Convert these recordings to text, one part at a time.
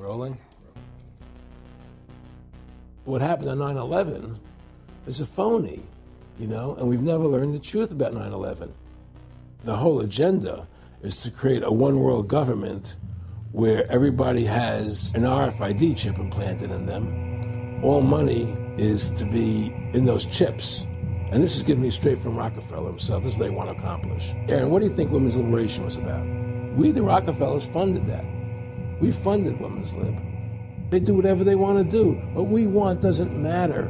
Rolling? What happened on 9/11 is a phony, and we've never learned the truth about 9/11. The whole agenda is to create a one-world government where everybody has an RFID chip implanted in them. All money is to be in those chips. And this is given me straight from Rockefeller himself. This is what they want to accomplish. Aaron, what do you think women's liberation was about? We, the Rockefellers, funded that. We funded women's lib. They do whatever they want to do. What we want doesn't matter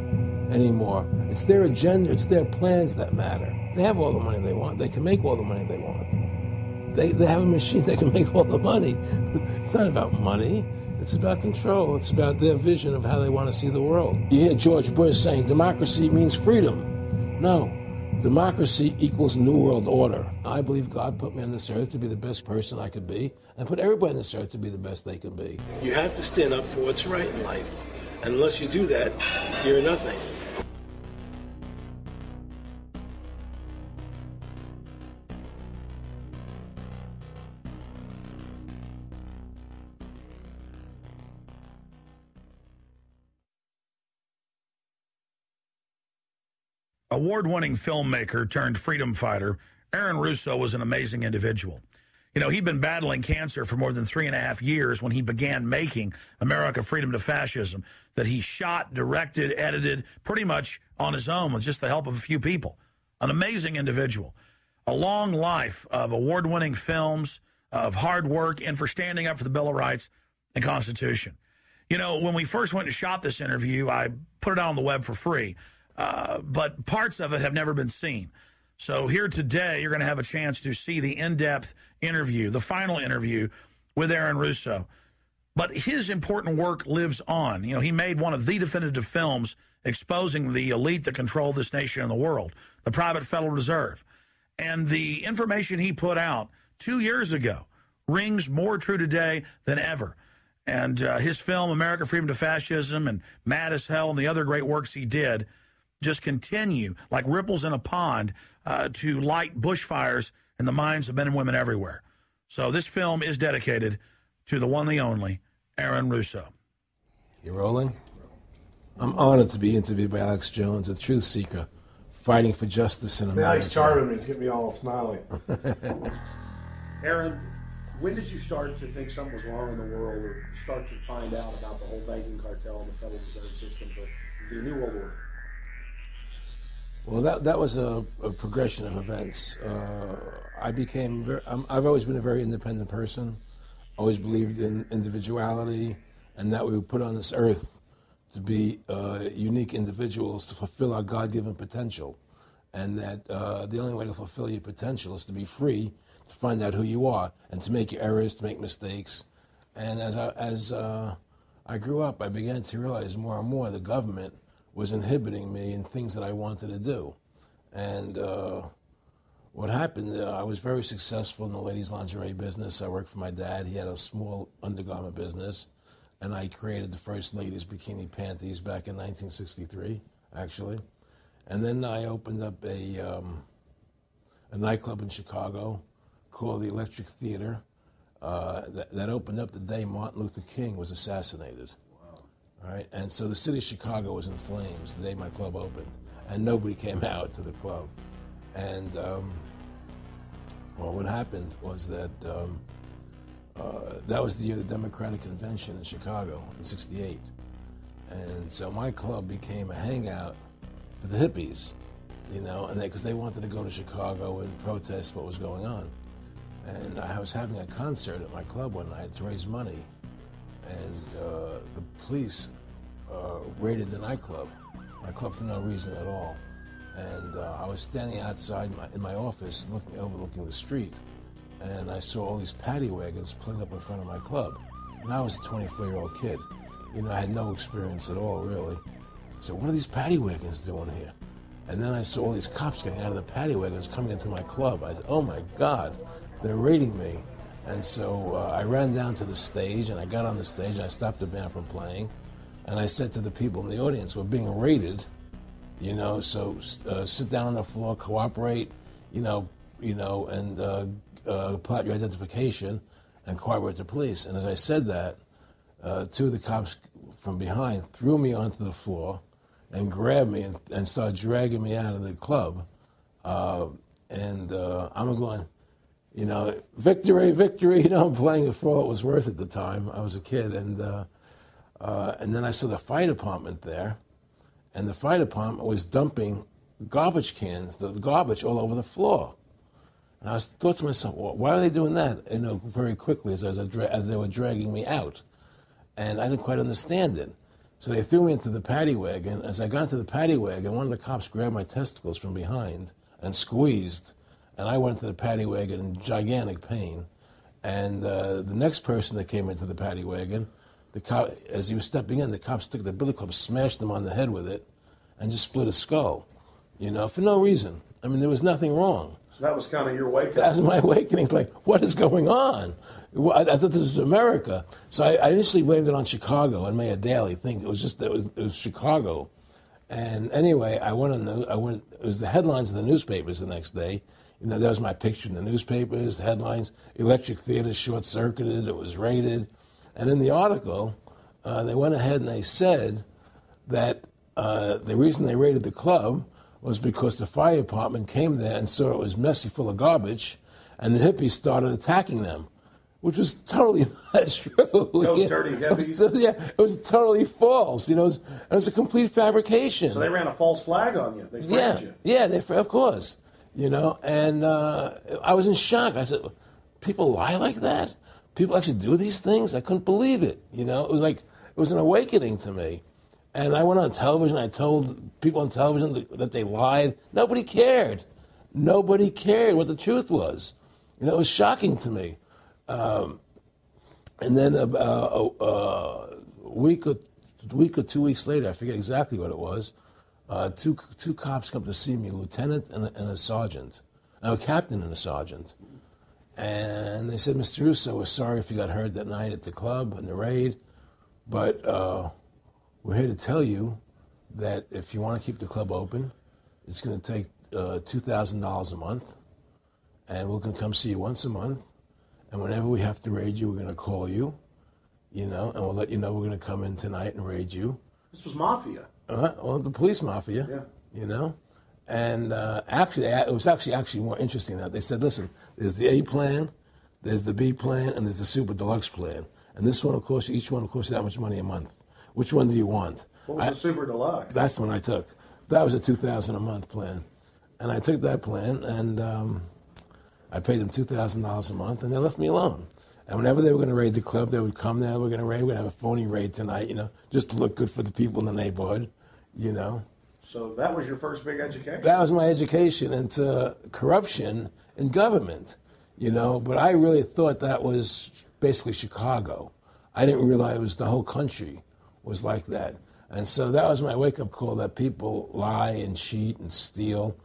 anymore. It's their agenda, it's their plans that matter. They have all the money they want. They can make all the money they want. They have a machine that can make all the money. It's not about money. It's about control. It's about their vision of how they want to see the world. You hear George Bush saying democracy means freedom. No. Democracy equals New World Order. I believe God put me on this earth to be the best person I could be, and put everybody on this earth to be the best they can be. You have to stand up for what's right in life. And unless you do that, you're nothing. Award-winning filmmaker turned freedom fighter, Aaron Russo was an amazing individual. He'd been battling cancer for more than 3.5 years when he began making America, Freedom to Fascism, that he shot, directed, edited, pretty much on his own with just the help of a few people. An amazing individual. A long life of award-winning films, of hard work, and for standing up for the Bill of Rights and Constitution. When we first went and shot this interview, I put it out on the web for free. But parts of it have never been seen. So here today, you're going to have a chance to see the in-depth interview, the final interview with Aaron Russo. But his important work lives on. He made one of the definitive films exposing the elite that control this nation and the world, the private Federal Reserve. And the information he put out 2 years ago rings more true today than ever. And his film, America, Freedom to Fascism, and Mad as Hell, and the other great works he did, just continue like ripples in a pond to light bushfires in the minds of men and women everywhere. So this film is dedicated to the one, the only, Aaron Russo. You rolling? I'm honored to be interviewed by Alex Jones, a truth seeker, fighting for justice in America. Now he's charming me. He's getting me all smiling. Aaron, when did you start to think something was wrong in the world, or start to find out about the whole banking cartel and the Federal Reserve System, the New World Order? Well, that was a progression of events. I've always been a very independent person, always believed in individuality, and that we were put on this earth to be unique individuals to fulfill our God-given potential, and that the only way to fulfill your potential is to be free, to find out who you are, and to make your errors, to make mistakes. And as I grew up, I began to realize more and more the government was inhibiting me in things that I wanted to do. And what happened, I was very successful in the ladies' lingerie business. I worked for my dad. He had a small undergarment business, and I created the first ladies' bikini panties back in 1963, actually. And then I opened up a nightclub in Chicago called the Electric Theater that opened up the day Martin Luther King was assassinated. All right, and so the city of Chicago was in flames the day my club opened, and nobody came out to the club. And what happened was that that was the year of the Democratic Convention in Chicago in '68, and so my club became a hangout for the hippies, and because they wanted to go to Chicago and protest what was going on. And I was having a concert at my club one night to raise money. And the police raided the nightclub, my club, for no reason at all. And I was standing outside in my office overlooking the street, and I saw all these paddy wagons pulling up in front of my club. And I was a 24-year-old kid. I had no experience at all, really. So what are these paddy wagons doing here? And then I saw all these cops getting out of the paddy wagons coming into my club. I said, oh my God, they're raiding me. And so I ran down to the stage, and I got on the stage, and I stopped the band from playing, and I said to the people in the audience, we're being raided, so sit down on the floor, cooperate, and plot your identification, and cooperate with the police. And as I said that, two of the cops from behind threw me onto the floor and grabbed me and started dragging me out of the club. I'm going, you know, victory, victory. You know, I'm playing it for all it was worth at the time. I was a kid. And then I saw the fire department there. And the fire department was dumping garbage cans, the garbage all over the floor. And I thought to myself, well, why are they doing that? You know, very quickly as they were dragging me out. And I didn't quite understand it. So they threw me into the paddy wagon. As I got into the paddy wagon, one of the cops grabbed my testicles from behind and squeezed. And I went into the paddy wagon in gigantic pain. And the next person that came into the paddy wagon, the cop, as he was stepping in, the cops took the billy club, smashed him on the head with it, and just split his skull, you know, for no reason. I mean, there was nothing wrong. So that was kind of your wake-up. That was my awakening. Like, what is going on? I thought this was America. So I initially blamed it on Chicago and made a daily thing. It was Chicago. And anyway, it was the headlines in the newspapers the next day. You know, there was my picture in the newspapers, the headlines, electric theater short-circuited, it was raided. And in the article, they went ahead and they said that the reason they raided the club was because the fire department came there and saw it was messy, full of garbage, and the hippies started attacking them, which was totally not true. Those dirty hippies? It was totally false. You know, it was a complete fabrication. So they ran a false flag on you. They framed you. Yeah, of course. You know, and I was in shock. I said, people lie like that? People actually do these things? I couldn't believe it. You know, it was an awakening to me. And I went on television. I told people on television that they lied. Nobody cared. Nobody cared what the truth was. You know, it was shocking to me. And then a week or 2 weeks later, I forget exactly what it was, two cops come to see me, a lieutenant and a sergeant, a captain and a sergeant. And they said, Mr. Russo, we're sorry if you got hurt that night at the club in the raid, but we're here to tell you that if you want to keep the club open, it's going to take $2,000 a month, and we're going to come see you once a month, and whenever we have to raid you, we're going to call you, you know, and we'll let you know we're going to come in tonight and raid you. This was mafia. Well, the police mafia, yeah. You know. And actually, it was actually more interesting than that. They said, listen, there's the A plan, there's the B plan, and there's the super deluxe plan. And this one, of course, each one, of course, that much money a month. Which one do you want? What was the super deluxe? That's the one I took. That was a $2,000 a month plan. And I took that plan, and I paid them $2,000 a month, and they left me alone. And whenever they were going to raid the club, they would come there, we're going to have a phony raid tonight, you know, just to look good for the people in the neighborhood, you know. So that was your first big education? That was my education into corruption in government, you know. But I really thought that was basically Chicago. I didn't realize it was the whole country was like that. And so that was my wake-up call, that people lie and cheat and steal.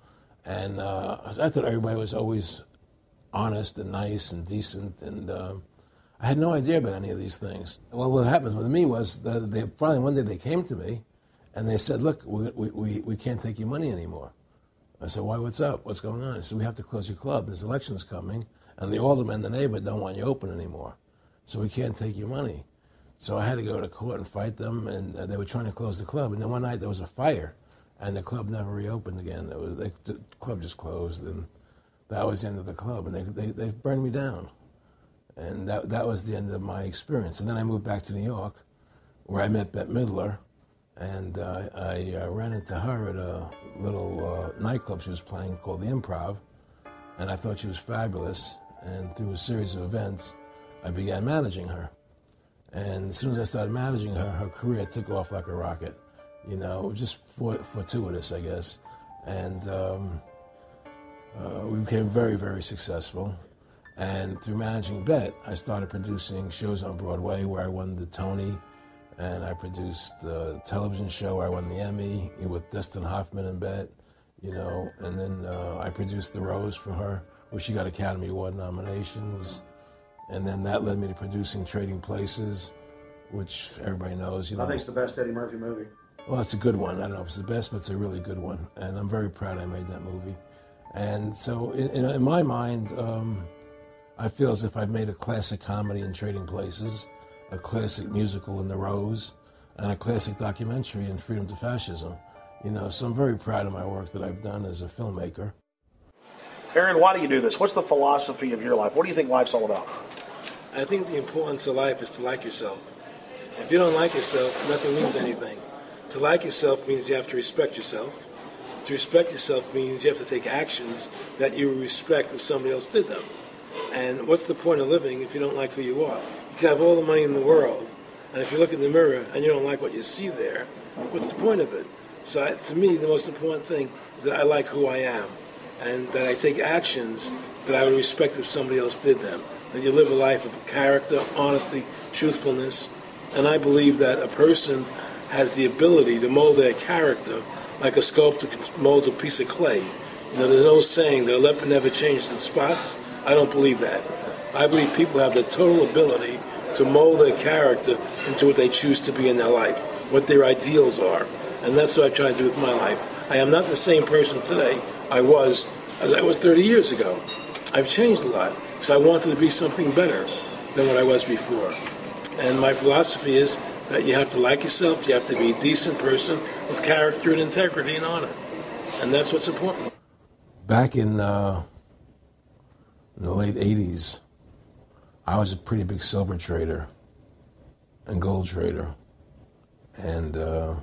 And I thought everybody was always honest and nice and decent. And I had no idea about any of these things. Well, what happened with me was that they finally one day they came to me and they said, look, we can't take your money anymore. I said, why, what's up? What's going on? I said, we have to close your club. There's elections coming, and the aldermen in the neighborhood don't want you open anymore. So we can't take your money. So I had to go to court and fight them, and they were trying to close the club. And then one night there was a fire, and the club never reopened again. The club just closed, and that was the end of the club. And they burned me down. And that was the end of my experience. And then I moved back to New York, where I met Bette Midler. And I ran into her at a little nightclub she was playing called The Improv, and I thought she was fabulous. And through a series of events, I began managing her. And as soon as I started managing her, her career took off like a rocket. You know, just fortuitous, I guess. And we became very, very successful. And through managing Bette, I started producing shows on Broadway where I won the Tony. And I produced a television show where I won the Emmy with Dustin Hoffman and Bette, you know. And then I produced The Rose for her, where she got Academy Award nominations. And then that led me to producing Trading Places, which everybody knows, you know. I think it's the best Eddie Murphy movie. Well, it's a good one. I don't know if it's the best, but it's a really good one. And I'm very proud I made that movie. And so in my mind, I feel as if I've made a classic comedy in Trading Places. a classic musical in The Rose, and a classic documentary in Freedom to Fascism. So I'm very proud of my work that I've done as a filmmaker. Aaron, why do you do this? What's the philosophy of your life? What do you think life's all about? I think the importance of life is to like yourself. If you don't like yourself, nothing means anything. To like yourself means you have to respect yourself. To respect yourself means you have to take actions that you respect if somebody else did them. And what's the point of living if you don't like who you are? You can have all the money in the world, and if you look in the mirror and you don't like what you see there, what's the point of it? So to me, the most important thing is that I like who I am, and that I take actions that I would respect if somebody else did them. That you live a life of character, honesty, truthfulness, and I believe that a person has the ability to mold their character like a sculptor can mold a piece of clay. There's no saying that a leopard never changes in spots. I don't believe that. I believe people have the total ability to mold their character into what they choose to be in their life, what their ideals are. And that's what I try to do with my life. I am not the same person today as I was 30 years ago. I've changed a lot because I wanted to be something better than what I was before. And my philosophy is that you have to like yourself, you have to be a decent person with character and integrity and honor. And that's what's important. Back in the late 80s, I was a pretty big silver trader and gold trader. And I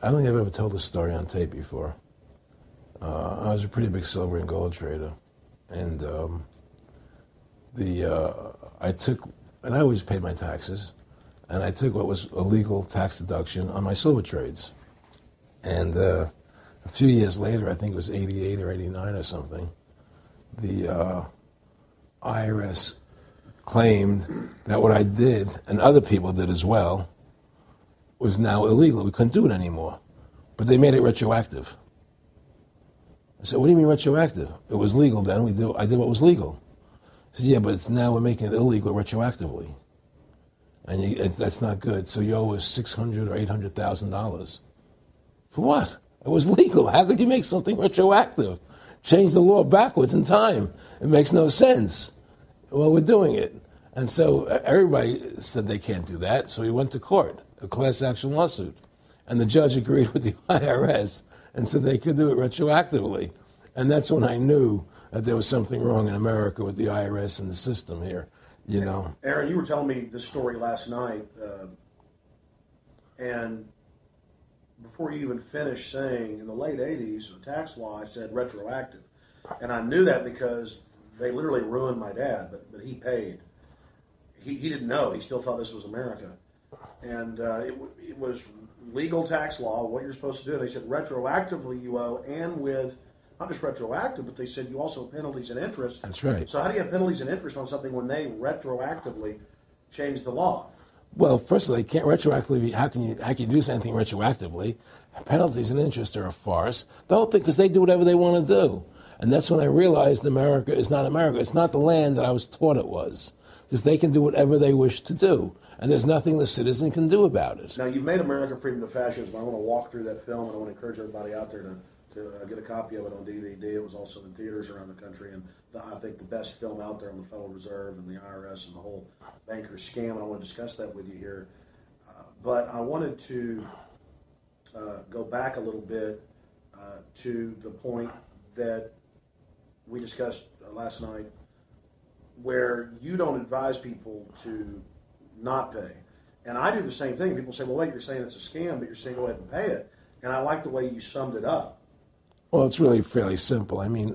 don't think I've ever told this story on tape before. I was a pretty big silver and gold trader. And I always paid my taxes. And I took what was a legal tax deduction on my silver trades. And a few years later, I think it was 88 or 89 or something, the IRS claimed that what I did, and other people did as well, was now illegal. We couldn't do it anymore. But they made it retroactive. I said, what do you mean retroactive? It was legal then. I did what was legal. I said, yeah, but now we're making it illegal retroactively. And that's not good. So you owe us $600,000 or $800,000. For what? It was legal. How could you make something retroactive? Change the law backwards in time. It makes no sense. Well, we're doing it. And so everybody said they can't do that. So we went to court, a class action lawsuit. And the judge agreed with the IRS and said they could do it retroactively. And that's when I knew that there was something wrong in America with the IRS and the system here. Aaron, you were telling me this story last night, and before you even finished saying, in the late 80s, the tax law, I said retroactive. And I knew that because they literally ruined my dad, but he paid. He didn't know. He still thought this was America. And it was legal tax law, what you're supposed to do. They said retroactively you owe, and with not just retroactive, but they said you also have penalties and interest. That's right. So how do you have penalties and interest on something when they retroactively change the law? Well, first of all, they can't retroactively. How can you do anything retroactively? Penalties and interest are a farce. The whole thing, because they do whatever they want to do. And that's when I realized America is not America. It's not the land that I was taught it was. Because they can do whatever they wish to do. And there's nothing the citizen can do about it. Now, you've made America Freedom to Fascism. I want to walk through that film, and I want to encourage everybody out there to get a copy of it on DVD. It was also in theaters around the country, and I think the best film out there on the Federal Reserve and the IRS and the whole banker scam, and I want to discuss that with you here. But I wanted to go back a little bit to the point that we discussed last night, where you don't advise people to not pay. And I do the same thing. People say, well, wait, you're saying it's a scam, but you're saying go ahead and pay it. And I like the way you summed it up. Well, it's really fairly simple. I mean,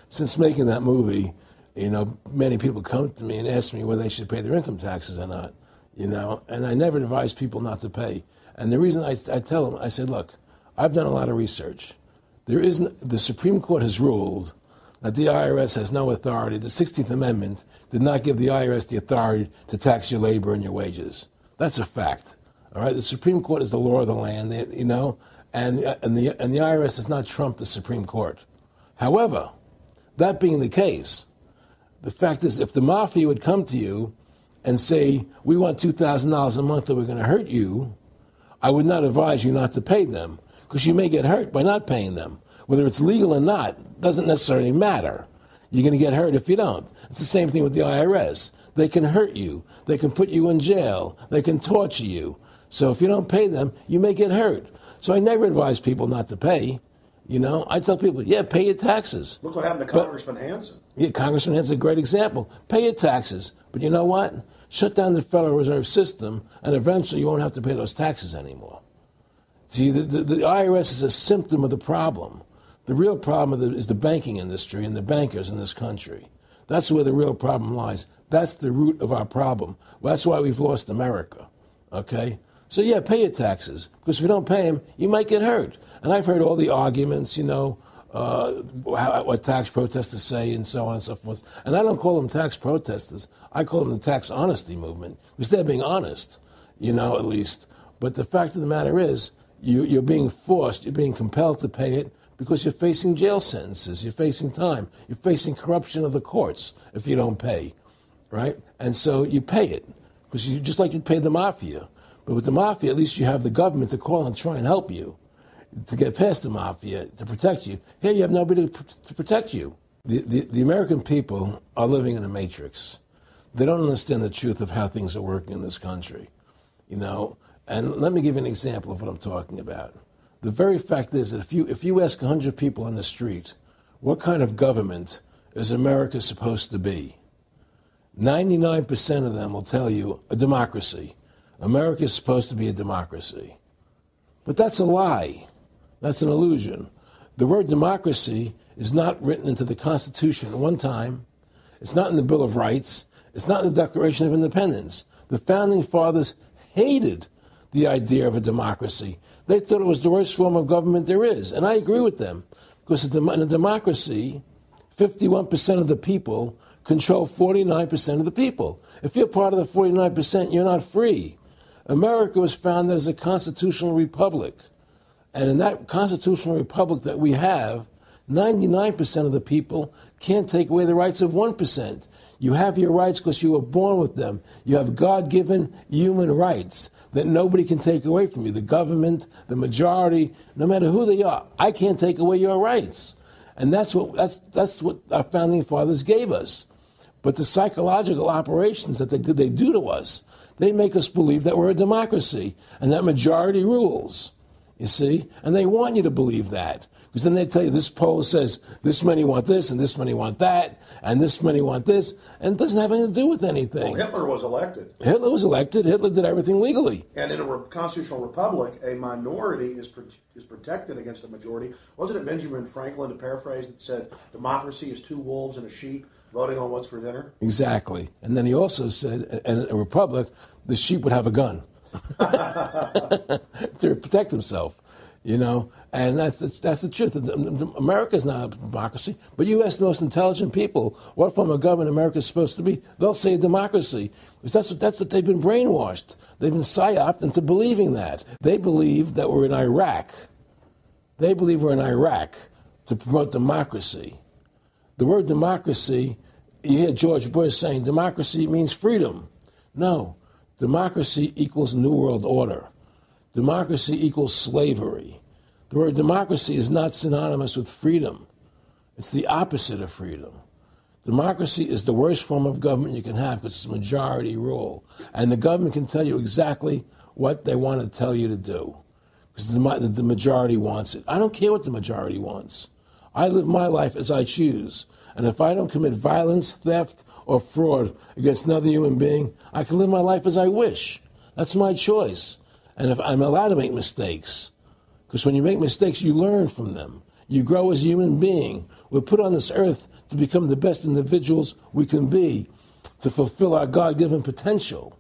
since making that movie, many people come to me and ask me whether they should pay their income taxes or not, and I never advise people not to pay. And the reason I tell them, I said, look, I've done a lot of research. The Supreme Court has ruled that the IRS has no authority. The 16th Amendment did not give the IRS the authority to tax your labor and your wages. That's a fact. All right, the Supreme Court is the law of the land, and the IRS does not trump the Supreme Court. However, that being the case, the fact is, if the mafia would come to you and say, we want $2,000 a month or we're going to hurt you, I would not advise you not to pay them, because you may get hurt by not paying them. Whether it's legal or not doesn't necessarily matter. You're going to get hurt if you don't. It's the same thing with the IRS. They can hurt you. They can put you in jail. They can torture you. So if you don't pay them, you may get hurt. So I never advise people not to pay. You know, I tell people, yeah, pay your taxes. Look what happened to Congressman Hansen. Yeah, Congressman Hansen's a great example. Pay your taxes. But you know what? Shut down the Federal Reserve System, and eventually you won't have to pay those taxes anymore. See, the IRS is a symptom of the problem. The real problem is the banking industry and the bankers in this country. That's where the real problem lies. That's the root of our problem. Well, that's why we've lost America, okay? So, yeah, pay your taxes, because if you don't pay them, you might get hurt. And I've heard all the arguments, you know, what tax protesters say and so on and so forth. And I don't call them tax protesters. I call them the tax honesty movement, because they're being honest, you know, at least. But the fact of the matter is, you're being forced, you're being compelled to pay it because you're facing jail sentences, you're facing time, you're facing corruption of the courts if you don't pay, right? And so you pay it, because you just like you pay the mafia. But with the mafia, at least you have the government to call and try and help you to get past the mafia, to protect you. Here you have nobody to protect you. The American people are living in a matrix. They don't understand the truth of how things are working in this country, you know. And let me give you an example of what I'm talking about. The very fact is that if you ask 100 people on the street, what kind of government is America supposed to be? 99% of them will tell you a democracy. America is supposed to be a democracy. But that's a lie. That's an illusion. The word democracy is not written into the Constitution at one time. It's not in the Bill of Rights. It's not in the Declaration of Independence. The Founding Fathers hated the idea of a democracy. They thought it was the worst form of government there is. And I agree with them. Because in a democracy, 51% of the people control 49% of the people. If you're part of the 49%, you're not free. America was founded as a constitutional republic. And in that constitutional republic that we have, 99% of the people can't take away the rights of 1%. You have your rights because you were born with them. You have God-given human rights that nobody can take away from you. The government, the majority, no matter who they are, I can't take away your rights. And that's what our founding fathers gave us. But the psychological operations that they do to us, they make us believe that we're a democracy and that majority rules, you see? And they want you to believe that. Because then they tell you this poll says this many want this and this many want that and this many want this, and it doesn't have anything to do with anything. Well, Hitler was elected. Hitler was elected. Hitler did everything legally. And in a constitutional republic, a minority is protected against a majority. Wasn't it Benjamin Franklin, to paraphrase, that said democracy is two wolves and a sheep voting on what's for dinner? Exactly. And then he also said, in a republic, the sheep would have a gun to protect himself. You know, and that's the truth. America's not a democracy, but you ask the most intelligent people what form of government America is supposed to be, they'll say democracy. Because that's what they've been brainwashed. They've been psyoped into believing that. They believe that we're in Iraq. They believe we're in Iraq to promote democracy. The word democracy, you hear George Bush saying democracy means freedom. No, democracy equals New World Order. Democracy equals slavery. The word democracy is not synonymous with freedom. It's the opposite of freedom. Democracy is the worst form of government you can have because it's majority rule. And the government can tell you exactly what they want to tell you to do because the majority wants it. I don't care what the majority wants. I live my life as I choose. And if I don't commit violence, theft, or fraud against another human being, I can live my life as I wish. That's my choice. And if I'm allowed to make mistakes, because when you make mistakes, you learn from them. You grow as a human being. We're put on this earth to become the best individuals we can be, to fulfill our God-given potential,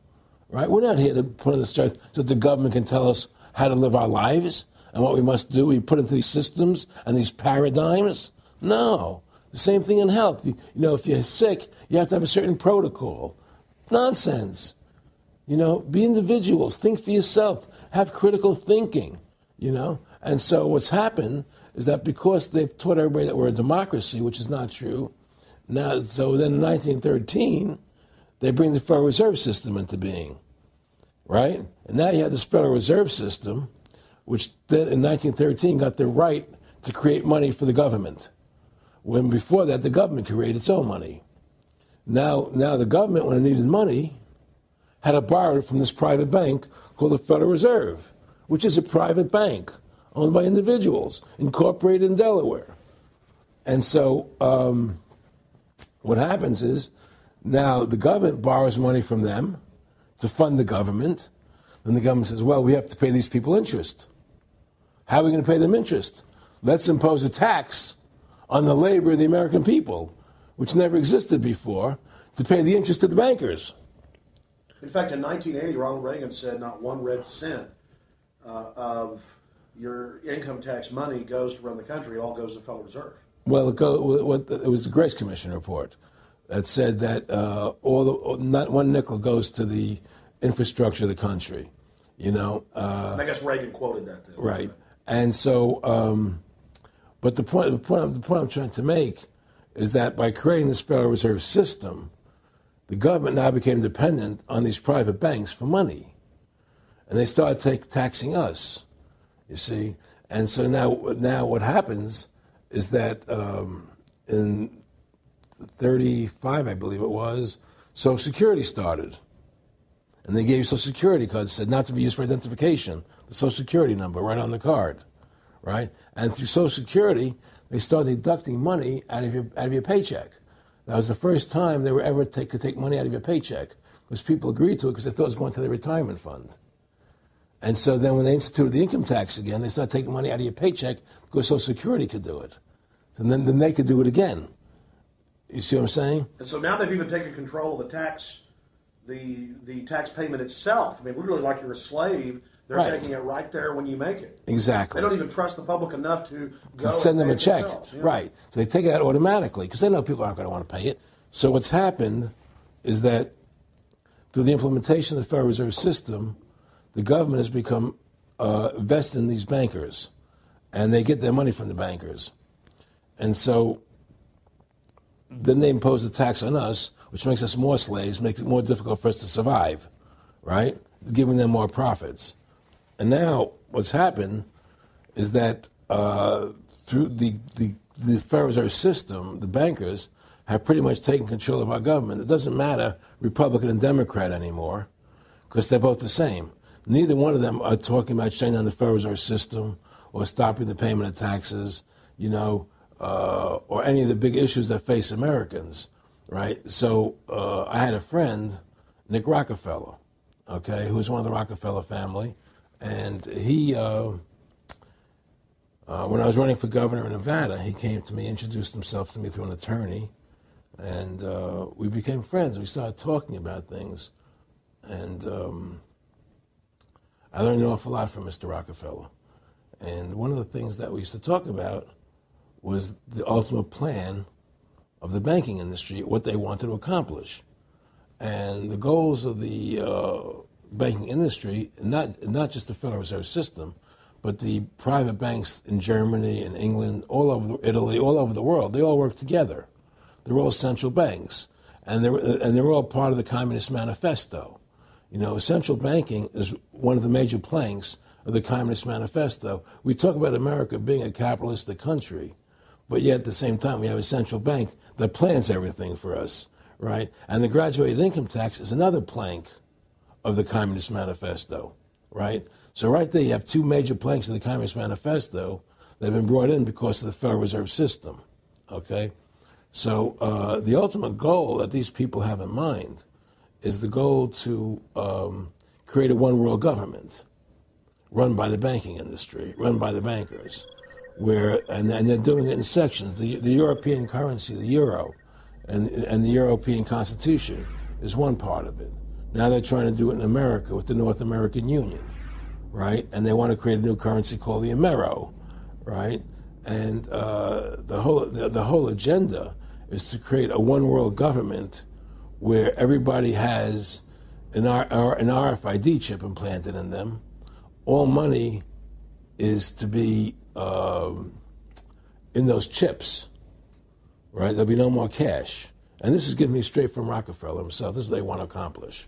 right? We're not here to put on this earth so that the government can tell us how to live our lives and what we must do. We put into these systems and these paradigms. No. The same thing in health. You know, if you're sick, you have to have a certain protocol. Nonsense. You know, be individuals, think for yourself, have critical thinking, you know. And so what's happened is that because they've taught everybody that we're a democracy, which is not true, now, so then in 1913, they bring the Federal Reserve System into being, right? And now you have this Federal Reserve System, which then in 1913 got the right to create money for the government, when before that the government created its own money. Now the government, when it needed money, had to borrow it from this private bank called the Federal Reserve, which is a private bank owned by individuals, incorporated in Delaware. And so what happens is now the government borrows money from them to fund the government. Then the government says, well, we have to pay these people interest. How are we going to pay them interest? Let's impose a tax on the labor of the American people, which never existed before, to pay the interest to the bankers. In fact, in 1980, Ronald Reagan said not one red cent of your income tax money goes to run the country. It all goes to the Federal Reserve. Well, it was the Grace Commission report that said that not one nickel goes to the infrastructure of the country. And I guess Reagan quoted that. Too, right. And so, but the point I'm trying to make is that by creating this Federal Reserve System, the government now became dependent on these private banks for money. And they started taxing us, you see. And so now what happens is that in 1935, I believe it was, Social Security started. And they gave you Social Security cards, said not to be used for identification, the Social Security number right on the card, right? And through Social Security, they started deducting money out of your paycheck. That was the first time they were ever could take money out of your paycheck, because people agreed to it because they thought it was going to their retirement fund. And so then when they instituted the income tax again, they started taking money out of your paycheck because Social Security could do it. And then they could do it again. You see what I'm saying? And so now they've even taken control of the tax payment itself. I mean, literally like you're a slave. They're taking it right there when you make it. Exactly. They don't even trust the public enough to send them a check. Right. So they take it out automatically because they know people aren't going to want to pay it. So what's happened is that through the implementation of the Federal Reserve System, the government has become vested in these bankers, and they get their money from the bankers. And so then they impose a tax on us, which makes us more slaves, makes it more difficult for us to survive, right? Giving them more profits. And now what's happened is that through the Federal Reserve System, the bankers have pretty much taken control of our government. It doesn't matter Republican and Democrat anymore, because they're both the same. Neither one of them are talking about shutting down the Federal Reserve System or stopping the payment of taxes, or any of the big issues that face Americans, right? So I had a friend, Nick Rockefeller, okay, who was one of the Rockefeller family, and he, when I was running for governor in Nevada, he came to me, introduced himself to me through an attorney, and we became friends. We started talking about things, and I learned an awful lot from Mr. Rockefeller. And one of the things that we used to talk about was the ultimate plan of the banking industry, what they wanted to accomplish. And the goals of the banking industry, not just the Federal Reserve System, but the private banks in Germany and England, all over Italy, all over the world, they all work together. They're all central banks, and they're all part of the Communist Manifesto. Central banking is one of the major planks of the Communist Manifesto. We talk about America being a capitalistic country, but yet at the same time we have a central bank that plans everything for us, right? And the graduated income tax is another plank of the Communist Manifesto, right? So right there you have two major planks of the Communist Manifesto that have been brought in because of the Federal Reserve System, okay? So the ultimate goal that these people have in mind is the goal to create a one-world government run by the banking industry, run by the bankers, and they're doing it in sections. The European currency, the euro, and the European Constitution is one part of it. Now they're trying to do it in America with the North American Union, right? And they want to create a new currency called the Amero, right? And the whole agenda is to create a one-world government where everybody has an RFID chip implanted in them. All money is to be in those chips, right? There'll be no more cash. And this is given me straight from Rockefeller himself. This is what they want to accomplish.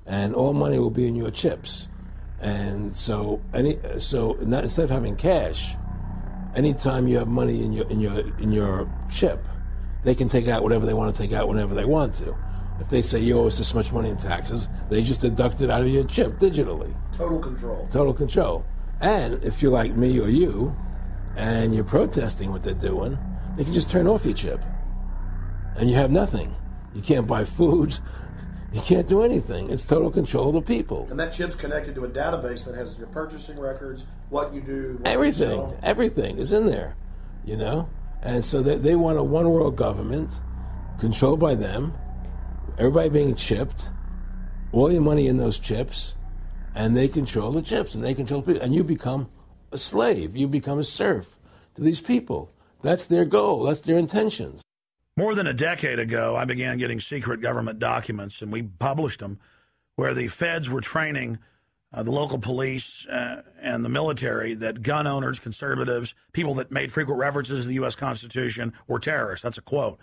And all money will be in your chips. And so instead of having cash, anytime you have money in your chip, they can take out whatever they want to take out whenever they want to. If they say you owe us this much money in taxes, they just deduct it out of your chip digitally. Total control. Total control. And if you're like me or you, and you're protesting what they're doing, they can just turn off your chip. And you have nothing. You can't buy food. You can't do anything. It's total control of the people. And that chip's connected to a database that has your purchasing records, what you do, what everything. you sell. Everything is in there, you know? And so they want a one-world government controlled by them, everybody being chipped, all your money in those chips, and they control the chips, and they control people. And you become a slave. You become a serf to these people. That's their goal. That's their intentions. More than a decade ago, I began getting secret government documents, and we published them, where the feds were training the local police and the military that gun owners, conservatives, people that made frequent references to the U.S. Constitution were terrorists. That's a quote.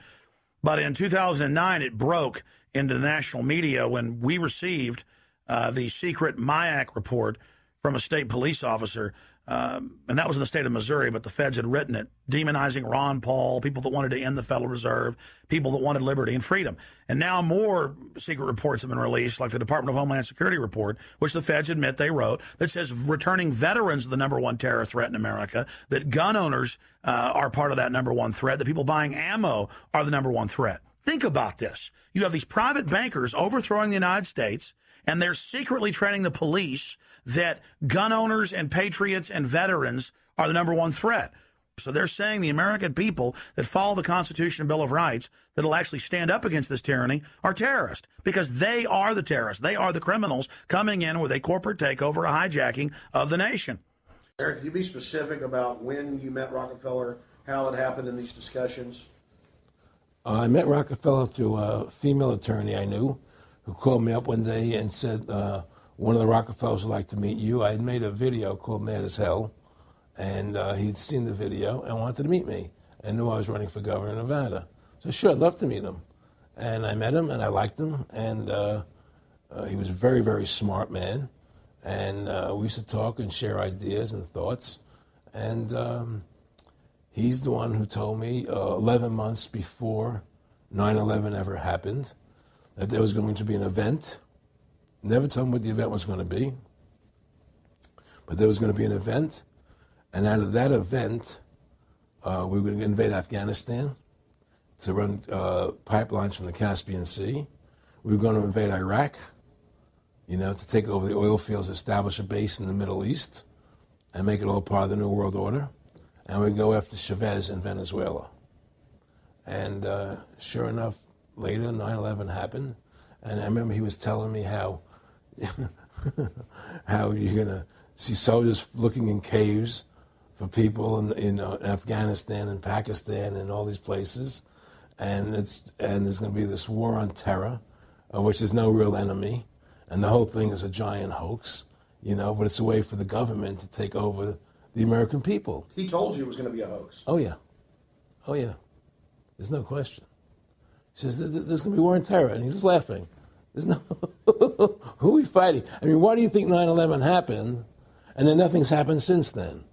But in 2009, it broke into the national media when we received the secret MIAC report from a state police officer, and that was in the state of Missouri, but the feds had written it, demonizing Ron Paul, people that wanted to end the Federal Reserve, people that wanted liberty and freedom. And now more secret reports have been released, like the Department of Homeland Security report, which the feds admit they wrote, that says returning veterans are the number one terror threat in America, that gun owners are part of that number one threat, that people buying ammo are the number one threat. Think about this. You have these private bankers overthrowing the United States, and they're secretly training the police that gun owners and patriots and veterans are the number one threat. So they're saying the American people that follow the Constitution and Bill of Rights that'll actually stand up against this tyranny are terrorists, because they are the terrorists. They are the criminals coming in with a corporate takeover, a hijacking of the nation. Eric, can you be specific about when you met Rockefeller, how it happened in these discussions? I met Rockefeller through a female attorney I knew who called me up one day and said, one of the Rockefellers would like to meet you. I had made a video called Mad as Hell, and he'd seen the video and wanted to meet me and knew I was running for governor of Nevada. So sure, I'd love to meet him. And I met him, and I liked him, and he was a very, very smart man. And we used to talk and share ideas and thoughts. And he's the one who told me 11 months before 9/11 ever happened that there was going to be an event. Never told him what the event was going to be, but there was going to be an event, and out of that event, we were going to invade Afghanistan to run pipelines from the Caspian Sea. We were going to invade Iraq, you know, to take over the oil fields, establish a base in the Middle East, and make it all part of the New World Order. And we'd go after Chavez in Venezuela. And sure enough, later 9/11 happened, and I remember he was telling me how how you're going to see soldiers looking in caves for people in Afghanistan and Pakistan and all these places, and there's going to be this war on terror, which is no real enemy, and the whole thing is a giant hoax, you know, but it's a way for the government to take over the American people. He told you it was going to be a hoax. Oh, yeah. Oh, yeah. There's no question. He says, there's going to be war on terror, and he's just laughing. There's no, who are we fighting? I mean, why do you think 9/11 happened, and then nothing's happened since then?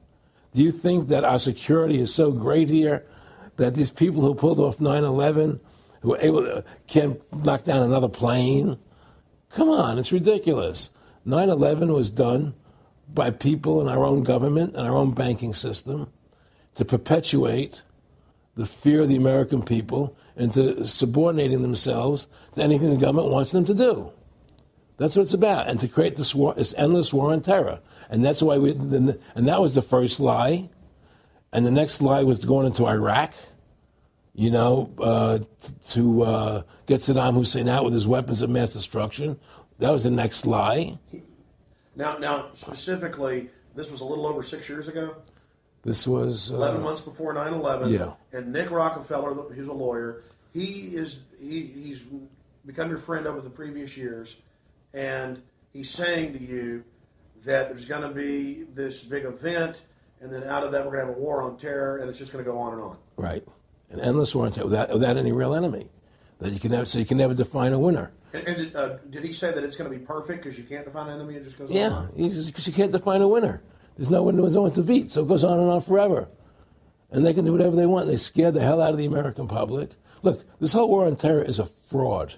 Do you think that our security is so great here that these people who pulled off 9/11, who were able to, can't knock down another plane? Come on, it's ridiculous. 9/11 was done by people in our own government and our own banking system to perpetuate the fear of the American people into subordinating themselves to anything the government wants them to do. That's what it's about, and to create this war, this endless war on terror. And that's why and that was the first lie. And the next lie was going into Iraq, you know, to get Saddam Hussein out with his weapons of mass destruction. That was the next lie. Now, specifically, this was a little over 6 years ago? This was 11 months before 9/11. Yeah. And Nick Rockefeller, who's a lawyer, he's become your friend over the previous years, and he's saying to you that there's going to be this big event, and then out of that we're going to have a war on terror, and it's just going to go on and on. Right, an endless war on terror without any real enemy. That you can never, so you can never define a winner. And did he say that it's going to be perfect because you can't define an enemy? It just goes on and on? Yeah, because you can't define a winner. There's no one to beat, so it goes on and on forever. And they can do whatever they want. They scare the hell out of the American public. Look, this whole war on terror is a fraud.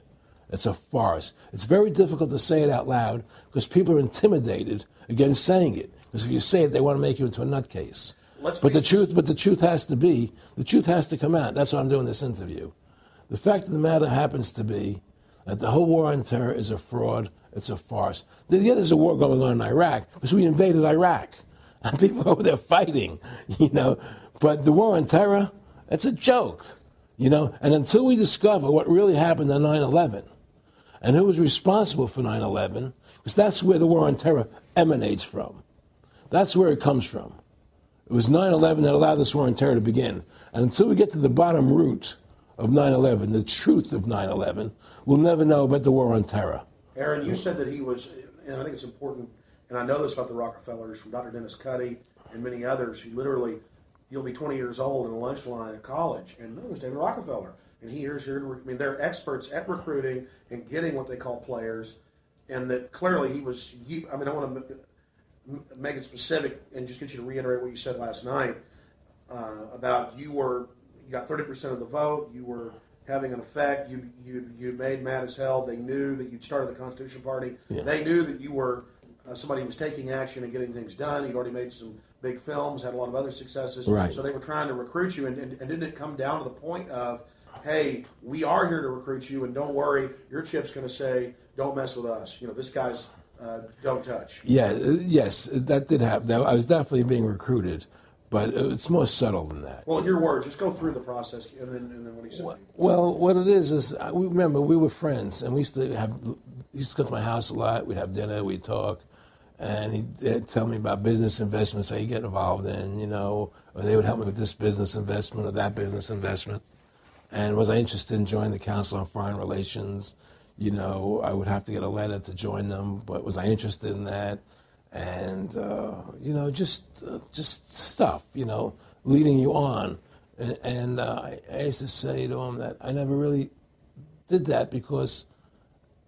It's a farce. It's very difficult to say it out loud because people are intimidated against saying it. Because if you say it, they want to make you into a nutcase. But the truth has to come out. That's why I'm doing this interview. The fact of the matter happens to be that the whole war on terror is a fraud. It's a farce. Yeah, there's a war going on in Iraq because we invaded Iraq. And people over there fighting, But the war on terror, it's a joke, And until we discover what really happened on 9/11 and who was responsible for 9/11, because that's where the war on terror emanates from. That's where it comes from. It was 9/11 that allowed this war on terror to begin. And until we get to the bottom root of 9/11, the truth of 9/11, we'll never know about the war on terror. Aaron, you said that he was, and I think it's important, and I know this about the Rockefellers from Dr. Dennis Cuddy and many others who literally, you'll be 20 years old in a lunch line at college, and no, it was David Rockefeller. And they're experts at recruiting and getting what they call players, and that clearly he was, I want to make it specific and just get you to reiterate what you said last night about you got 30% of the vote, you were having an effect, you made mad as hell, they knew that you'd started the Constitution Party, They knew that you were somebody who was taking action and getting things done, you'd already made some big films, had a lot of other successes, right. So they were trying to recruit you, and didn't it come down to the point of, hey, we are here to recruit you, and don't worry, your chip's going to say, don't mess with us. This guy's don't touch. Yeah, yes, that did happen. I was definitely being recruited, but it's more subtle than that. Well, in your words, just go through the process, and then what he said. Well, what it is remember, we were friends, and he used to come to my house a lot. We'd have dinner, we'd talk, and he'd tell me about business investments that he'd get involved in, or they would help me with this business investment or that business investment. And was I interested in joining the Council on Foreign Relations? I would have to get a letter to join them, but was I interested in that? And, just stuff, leading you on. And I used to say to him that I never really did that because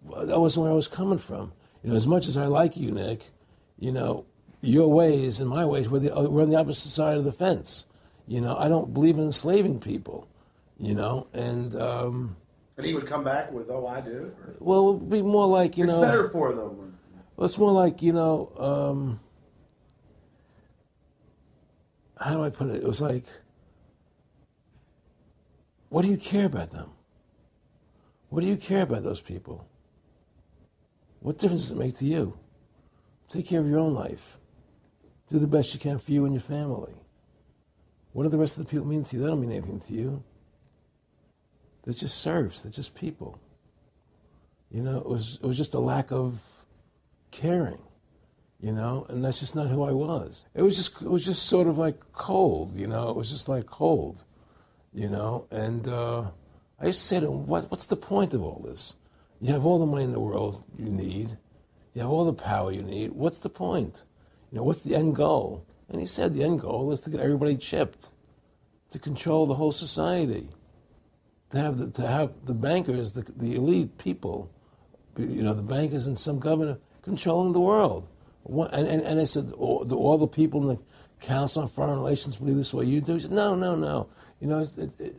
that wasn't where I was coming from. As much as I like you, Nick, your ways and my ways, we're on the opposite side of the fence. I don't believe in enslaving people, And he would come back with, oh, I do? Or? Well, it would be more like, It's better for them. Well, it's more like, how do I put it? It was like, what do you care about them? What do you care about those people? What difference does it make to you? Take care of your own life. Do the best you can for you and your family. What do the rest of the people mean to you? They don't mean anything to you. They're just serfs. They're just people. It was just a lack of caring, and that's just not who I was. It was just sort of like cold, It was just like cold, And I used to say to him, what's the point of all this? You have all the money in the world you need. You have all the power you need. What's the point? What's the end goal? And he said the end goal is to get everybody chipped, to control the whole society. To have the bankers, the elite people, the bankers and some governor controlling the world. And I said, do all the people in the Council on Foreign Relations believe this way you do? He said, no.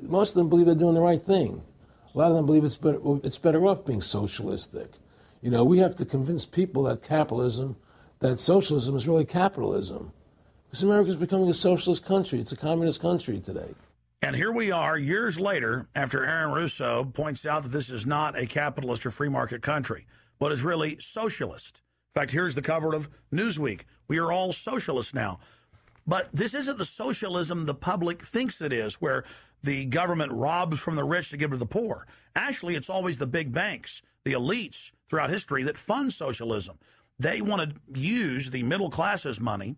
Most of them believe they're doing the right thing. A lot of them believe it's better off being socialistic. We have to convince people that socialism is really capitalism. Because America is becoming a socialist country. It's a communist country today. And here we are years later after Aaron Russo points out that this is not a capitalist or free market country, but is really socialist. In fact, here's the cover of Newsweek. We are all socialists now. But this isn't the socialism the public thinks it is, where the government robs from the rich to give to the poor. Actually, it's always the big banks, the elites throughout history that fund socialism. They want to use the middle class's money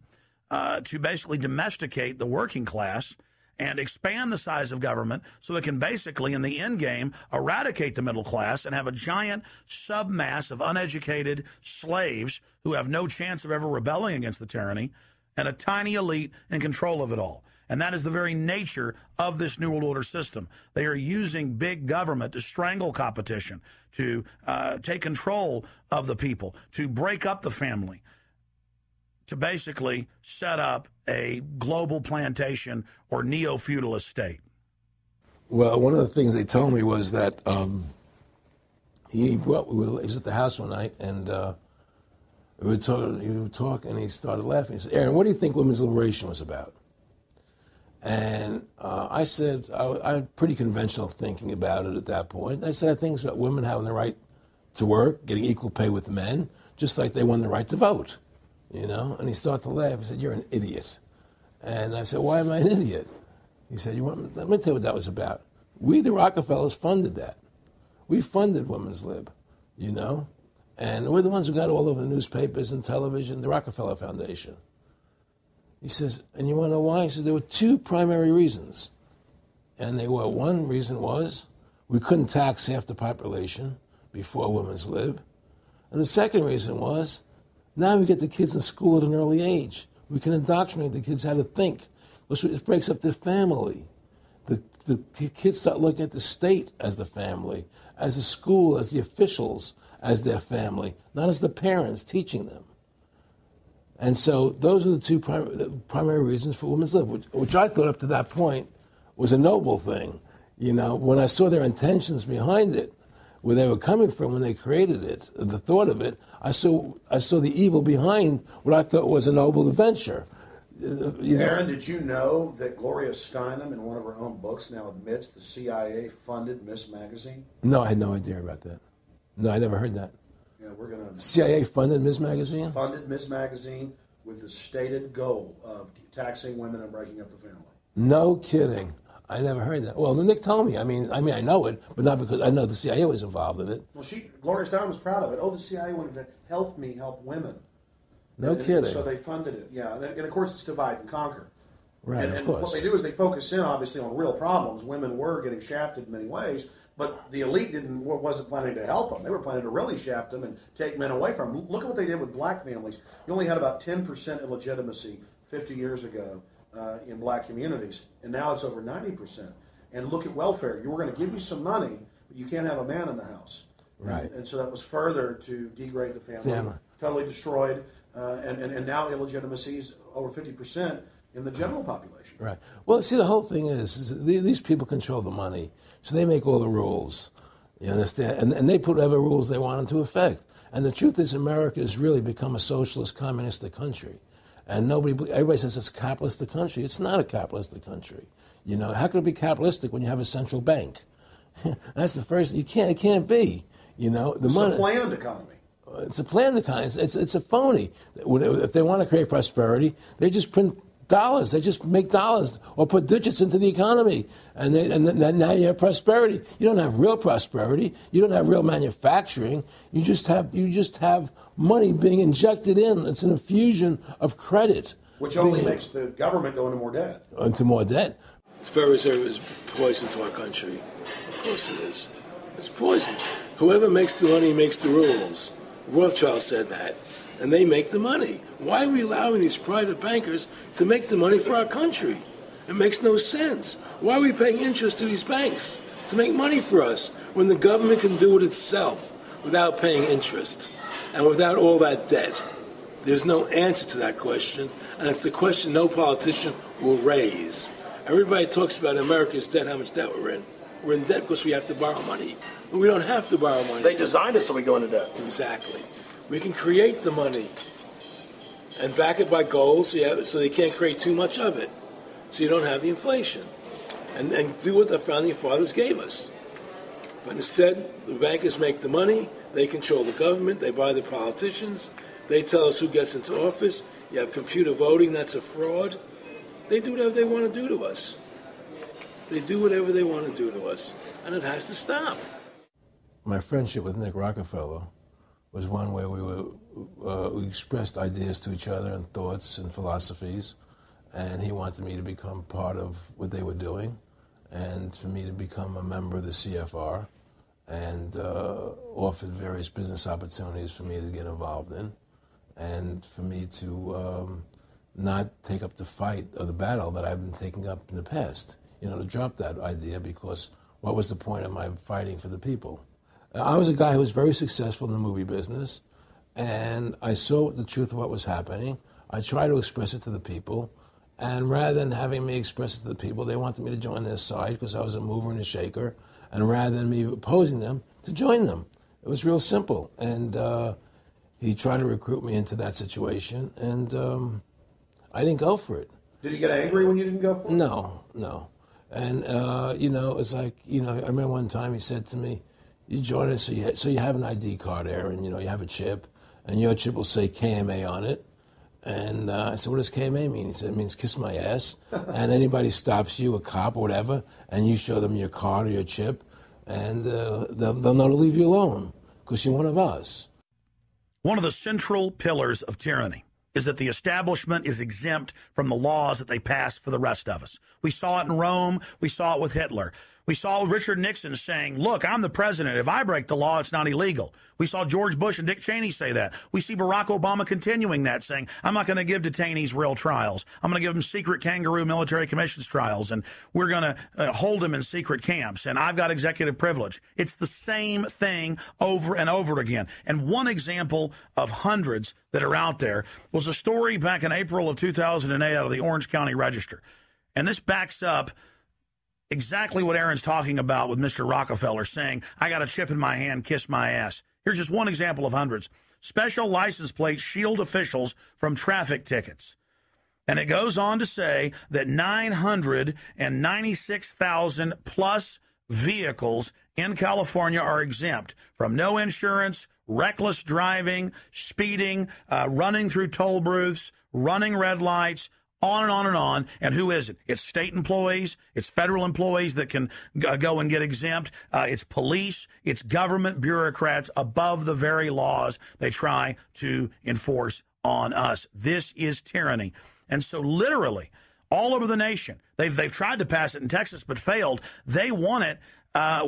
to basically domesticate the working class and expand the size of government so it can basically, in the end game, eradicate the middle class and have a giant submass of uneducated slaves who have no chance of ever rebelling against the tyranny, and a tiny elite in control of it all. And that is the very nature of this New World Order system. They are using big government to strangle competition, to take control of the people, to break up the family, to basically set up a global plantation or neo-feudalist state. Well, one of the things they told me was that he was at the house one night, and we were talking, and he started laughing. He said, Aaron, what do you think women's liberation was about? And I said, I had pretty conventional thinking about it at that point. I said, I think it's about women having the right to work, getting equal pay with men, just like they won the right to vote, you know? And he started to laugh. He said, you're an idiot. And I said, why am I an idiot? He said, let me tell you what that was about. We, the Rockefellers, funded that. We funded Women's Lib, you know? And we're the ones who got all over the newspapers and television, the Rockefeller Foundation. He says, and you want to know why? He says, there were two primary reasons. And they were, one reason was we couldn't tax half the population before Women's Lib. And the second reason was, now we get the kids in school at an early age. We can indoctrinate the kids how to think. It breaks up their family. The kids start looking at the state as the family, as the school, as the officials, as their family, not as the parents teaching them. And so those are the two primary reasons for Women's Lib, which I thought up to that point was a noble thing. You know, when I saw their intentions behind it, where they were coming from when they created it, the thought of it, I saw the evil behind what I thought was a noble venture. Aaron, did you know that Gloria Steinem, in one of her own books, now admits the CIA funded Miss Magazine? No, I had no idea about that. No, I never heard that. Yeah, we're going to... CIA funded Miss Magazine? Funded Miss Magazine with the stated goal of taxing women and breaking up the family. No kidding. I never heard that. Well, Nick told me. I mean, I know it, but not because I know the CIA was involved in it. Well, Gloria Steinem was proud of it. Oh, the CIA wanted to help women. No kidding. So they funded it, yeah. And of course, it's divide and conquer. Right, and of course. What they do is they focus in, obviously, on real problems. Women were getting shafted in many ways, but the elite wasn't planning to help them. They were planning to really shaft them and take men away from them. Look at what they did with black families. You only had about 10% illegitimacy 50 years ago in black communities, and now it's over 90%. And look at welfare. You were going to give you some money, but you can't have a man in the house. Right. And so that was further to degrade the family. Totally destroyed. And now illegitimacy is over 50% in the general population. Right. Well, see, the whole thing is these people control the money, so they make all the rules. You understand? And they put whatever rules they want into effect. And the truth is, America has really become a socialist, communistic country. And everybody says it's a capitalistic country. It's not a capitalistic country. You know, how could it be capitalistic when you have a central bank? That's the first. It can't be. You know, it's a planned economy. It's a planned economy. It's a phony. If they want to create prosperity, they just print dollars. They just make dollars or put digits into the economy, and now you have prosperity. You don't have real prosperity. You don't have real manufacturing. You just have money being injected in. It's an infusion of credit, which only makes the government go into more debt. Into more debt. The Federal Reserve is poison to our country. Of course it is. It's poison. Whoever makes the money makes the rules. Rothschild said that, and they make the money. Why are we allowing these private bankers to make the money for our country? It makes no sense. Why are we paying interest to these banks to make money for us when the government can do it itself without paying interest and without all that debt? There's no answer to that question, and it's the question no politician will raise. Everybody talks about America's debt, how much debt we're in. We're in debt because we have to borrow money. But we don't have to borrow money. They designed it so we go into debt. Exactly. We can create the money and back it by gold so they can't create too much of it. So you don't have the inflation. And do what the founding fathers gave us. But instead, the bankers make the money, they control the government, they buy the politicians, they tell us who gets into office. You have computer voting, that's a fraud. They do whatever they want to do to us. They do whatever they want to do to us. And it has to stop. My friendship with Nick Rockefeller was one where we expressed ideas to each other and thoughts and philosophies, and he wanted me to become part of what they were doing, and for me to become a member of the CFR, and offered various business opportunities for me to get involved in, and for me to not take up the fight or the battle that I've been taking up in the past, to drop that idea, because what was the point of my fighting for the people? I was a guy who was very successful in the movie business, and I saw the truth of what was happening. I tried to express it to the people, And rather than having me express it to the people, they wanted me to join their side because I was a mover and a shaker. And rather than me opposing them, to join them. It was real simple. And he tried to recruit me into that situation, and I didn't go for it. Did he get angry when you didn't go for it? No. And, it's like, I remember one time he said to me, you join us, so you have an ID card, Aaron, you have a chip, and your chip will say KMA on it. And I said, what does KMA mean? He said, it means kiss my ass. And anybody stops you, a cop or whatever, and you show them your card or your chip, and they'll know to leave you alone because you're one of us. One of the central pillars of tyranny is that the establishment is exempt from the laws that they pass for the rest of us. We saw it in Rome. We saw it with Hitler. We saw Richard Nixon saying, look, I'm the president. If I break the law, it's not illegal. We saw George Bush and Dick Cheney say that. We see Barack Obama continuing that, saying, I'm not going to give detainees real trials. I'm going to give them secret kangaroo military commissions trials, and we're going to hold them in secret camps, and I've got executive privilege. It's the same thing over and over again. And one example of hundreds that are out there was a story back in April of 2008 out of the Orange County Register. And this backs up exactly what Aaron's talking about with Mr. Rockefeller saying, I got a chip in my hand, kiss my ass. Here's just one example of hundreds. Special license plates shield officials from traffic tickets. And it goes on to say that 996,000 plus vehicles in California are exempt from no insurance, reckless driving, speeding, running through toll booths, running red lights, on and on and on. And who is it? It's state employees. It's federal employees that can go and get exempt. It's police. It's government bureaucrats above the very laws they try to enforce on us. This is tyranny. And so literally all over the nation, they've tried to pass it in Texas but failed. They want it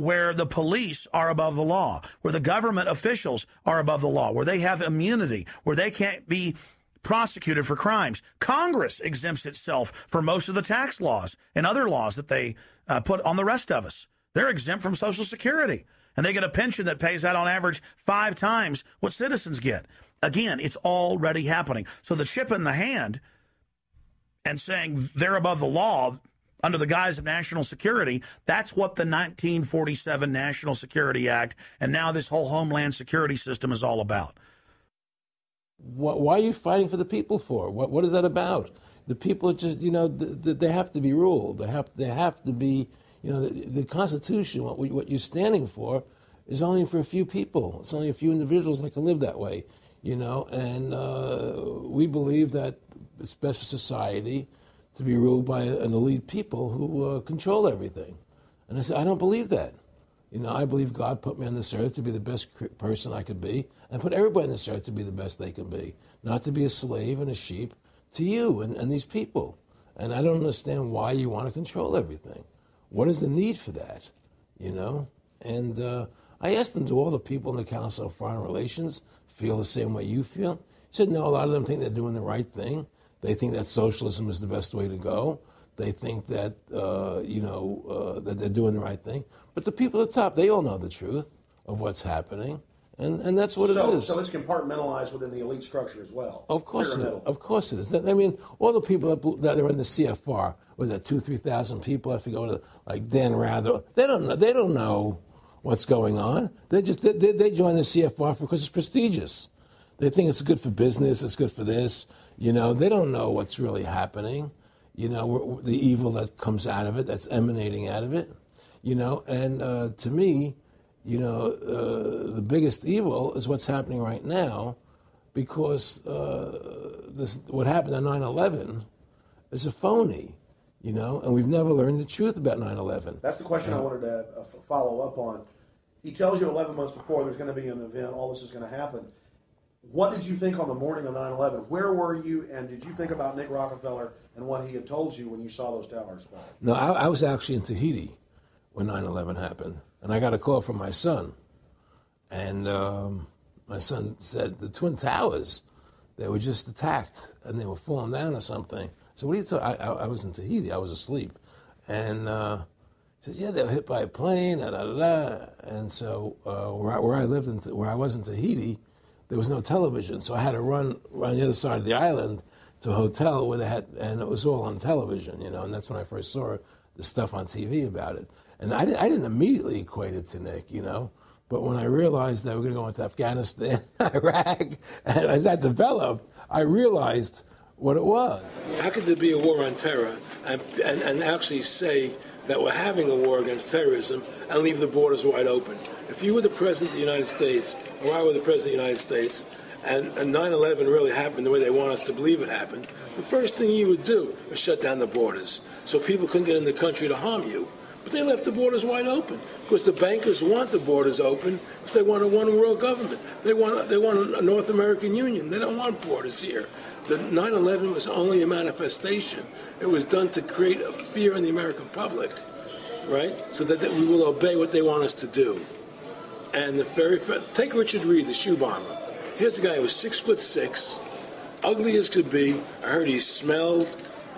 where the police are above the law, where the government officials are above the law, where they have immunity, where they can't be prosecuted for crimes. Congress exempts itself from most of the tax laws and other laws that they put on the rest of us. They're exempt from Social Security, and they get a pension that pays out on average 5 times what citizens get. Again, it's already happening. So the chip in the hand and saying they're above the law under the guise of national security, that's what the 1947 National Security Act and now this whole Homeland Security system is all about. Why are you fighting for the people for? What is that about? The people just, they have to be ruled. They have to be, the Constitution, what you're standing for is only for a few people. It's only a few individuals that can live that way, and we believe that it's best for society to be ruled by an elite people who control everything. And I said, I don't believe that. I believe God put me on this earth to be the best person I could be and put everybody on this earth to be the best they can be, not to be a slave and a sheep to you and these people. And I don't understand why you want to control everything. What is the need for that, And I asked them, do all the people in the Council of Foreign Relations feel the same way you feel? He said, no, a lot of them think they're doing the right thing. They think that socialism is the best way to go. They think that, that they're doing the right thing. But the people at the top, they all know the truth of what's happening. And that's what it is. So it's compartmentalized within the elite structure as well. Of course it is. Of course it is. I mean, all the people that are in the CFR, was that 2,000-3,000 people? I forget, like Dan Rather. They don't know what's going on. They join the CFR because it's prestigious. They think it's good for business. It's good for this. They don't know what's really happening. The evil that comes out of it, that's emanating out of it, and to me, the biggest evil is what's happening right now, because what happened on 9/11 is a phony, and we've never learned the truth about 9/11. That's the question I wanted to follow up on. He tells you 11 months before there's going to be an event, all this is going to happen. What did you think on the morning of 9/11? Where were you, and did you think about Nick Rockefeller and what he had told you when you saw those towers fall? No, I was actually in Tahiti when 9/11 happened, and I got a call from my son. And my son said, the Twin Towers, they were just attacked, and they were falling down or something. So what are you talking? I was in Tahiti. I was asleep. And he says, yeah, they were hit by a plane, da-da-da-da. And so where I lived, where I was in Tahiti, there was no television, so I had to run the other side of the island to a hotel where they had, and it was all on television, and that's when I first saw the stuff on TV about it. And I didn't immediately equate it to Nick, but when I realized that we're going to go into Afghanistan, Iraq, and as that developed, I realized what it was. How could there be a war on terror and actually say that we're having a war against terrorism and leave the borders wide open? If you were the President of the United States, or I were the President of the United States, and 9/11 really happened the way they want us to believe it happened, the first thing you would do is shut down the borders so people couldn't get in the country to harm you. But they left the borders wide open because the bankers want the borders open because they want a one-world government. They want a North American Union. They don't want borders here. The 9/11 was only a manifestation. It was done to create a fear in the American public, right? So that we will obey what they want us to do. And take Richard Reed, the shoe bomber. Here's a guy who was 6'6", ugly as could be. I heard he smelled.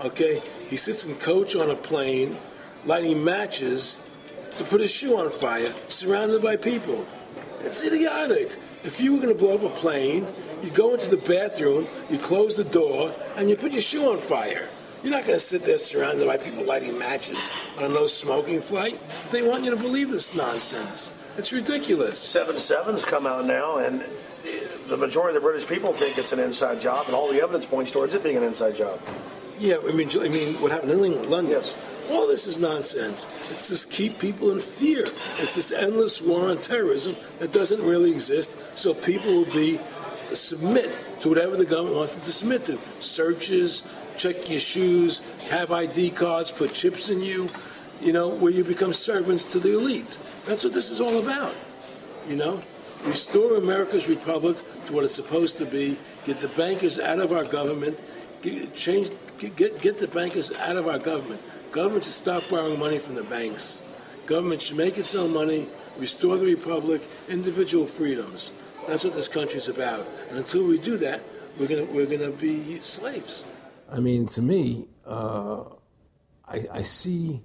Okay, he sits in coach on a plane, lighting matches to put his shoe on fire, surrounded by people. It's idiotic. If you were going to blow up a plane, you go into the bathroom, you close the door, and you put your shoe on fire. You're not going to sit there surrounded by people lighting matches on a no-smoking flight. They want you to believe this nonsense. It's ridiculous. 7/7's come out now, and the majority of the British people think it's an inside job, and all the evidence points towards it being an inside job. Yeah, I mean, what happened in London? Yes. All this is nonsense. It's just keep people in fear. It's this endless war on terrorism that doesn't really exist, so people will submit to whatever the government wants them to submit to. Searches, check your shoes, have ID cards, put chips in you, where you become servants to the elite. That's what this is all about, Restore America's republic to what it's supposed to be, get the bankers out of our government, get the bankers out of our government. Government should stop borrowing money from the banks. Government should make its own money, restore the republic, individual freedoms. That's what this country's about. And until we do that, we're gonna be slaves. I mean, to me, I see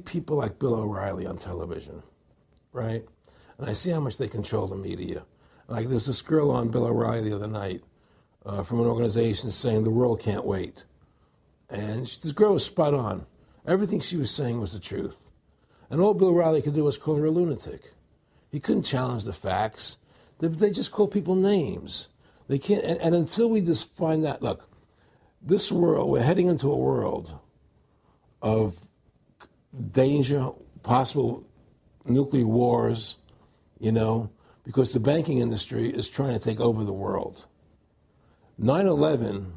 people like Bill O'Reilly on television, right? And I see how much they control the media. Like there was this girl on Bill O'Reilly the other night from an organization saying the world can't wait. And this girl was spot on. Everything she was saying was the truth. And all Bill O'Reilly could do was call her a lunatic. He couldn't challenge the facts. They just call people names. They can't. And until we just find that, look, this world, we're heading into a world of danger, possible nuclear wars, because the banking industry is trying to take over the world. 9/11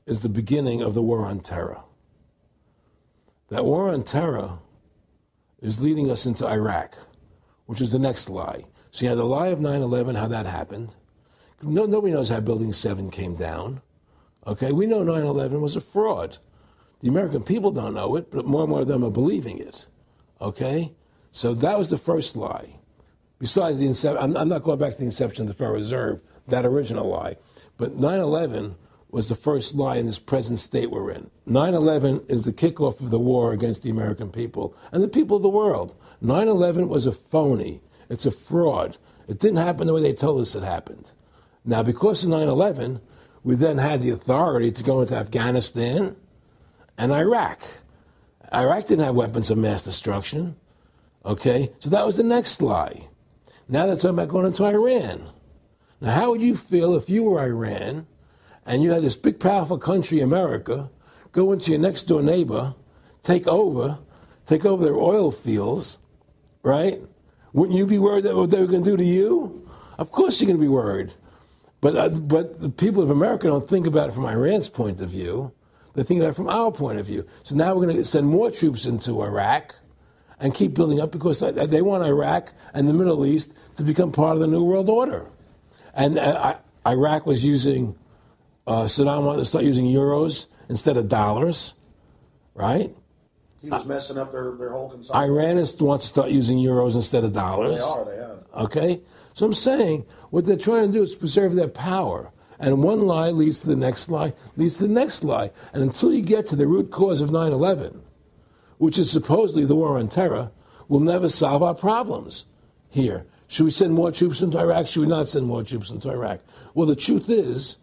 is the beginning of the war on terror. That war on terror is leading us into Iraq, which is the next lie. So you had the lie of 9/11, how that happened. Nobody knows how Building 7 came down. Okay, we know 9/11 was a fraud. The American people don't know it, but more and more of them are believing it. Okay? So that was the first lie. Besides the inception, I'm not going back to the inception of the Federal Reserve, that original lie. But 9/11 was the first lie in this present state we're in. 9/11 is the kickoff of the war against the American people and the people of the world. 9/11 was a phony. It's a fraud. It didn't happen the way they told us it happened. Now, because of 9/11, we then had the authority to go into Afghanistan and Iraq. Iraq didn't have weapons of mass destruction. Okay? So that was the next lie. Now they're talking about going into Iran. Now, how would you feel if you were Iran and you had this big, powerful country, America, go into your next-door neighbor, take over their oil fields, right? Wouldn't you be worried that what they were going to do to you? Of course you're going to be worried. But the people of America don't think about it from Iran's point of view. They think about it from our point of view. So now we're going to send more troops into Iraq and keep building up because they want Iraq and the Middle East to become part of the New World Order. And Iraq was using, Saddam wanted to start using euros instead of dollars, right? He was messing up their whole consumption. Iran wants to start using euros instead of dollars. They have. Okay? So I'm saying what they're trying to do is preserve their power. And one lie leads to the next lie, leads to the next lie. And until you get to the root cause of 9/11, which is supposedly the war on terror, we'll never solve our problems here. Should we send more troops into Iraq? Should we not send more troops into Iraq? Well, the truth is,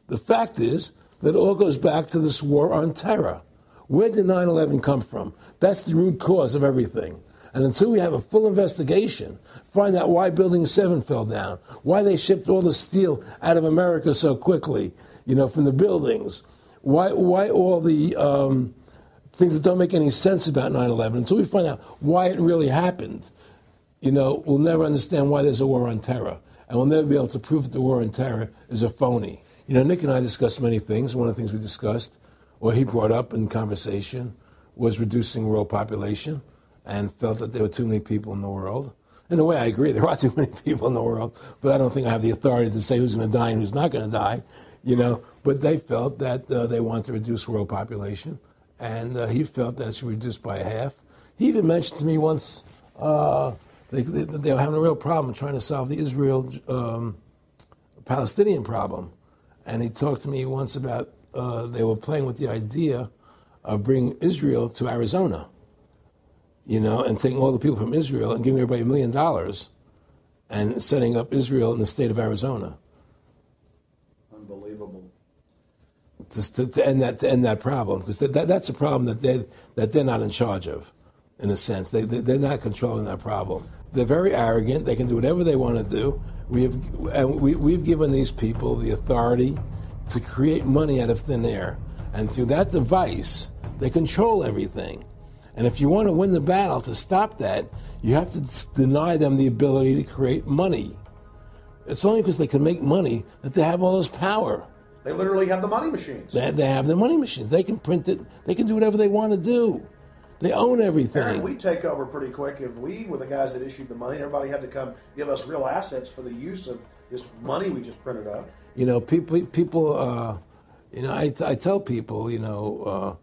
The fact is that it all goes back to this war on terror. Where did 9/11 come from? That's the root cause of everything. And until we have a full investigation, find out why Building 7 fell down, why they shipped all the steel out of America so quickly, from the buildings, why all the things that don't make any sense about 9/11, until we find out why it really happened, we'll never understand why there's a war on terror. And we'll never be able to prove that the war on terror is a phony. Nick and I discussed many things. One of the things we discussed, or he brought up in conversation, was reducing world population, and felt that there were too many people in the world. In a way, I agree. There are too many people in the world, but I don't think I have the authority to say who's going to die and who's not going to die, But they felt that they wanted to reduce world population, and he felt that it should be reduced by half. He even mentioned to me once they were having a real problem trying to solve the Israel-Palestinian problem. And he talked to me once about they were playing with the idea of bringing Israel to Arizona, and taking all the people from Israel and giving everybody $1 million and setting up Israel in the state of Arizona. Unbelievable. To end that problem, because that's a problem that they're not in charge of, in a sense. They're not controlling that problem. They're very arrogant. They can do whatever they want to do. We've given these people the authority to create money out of thin air, and through that device, they control everything. And if you want to win the battle to stop that, you have to deny them the ability to create money. It's only because they can make money that they have all this power. They literally have the money machines. They have the money machines. They can print it. They can do whatever they want to do. They own everything. Aaron, we take over pretty quick. If we were the guys that issued the money, everybody had to come give us real assets for the use of this money we just printed up. People. I tell people,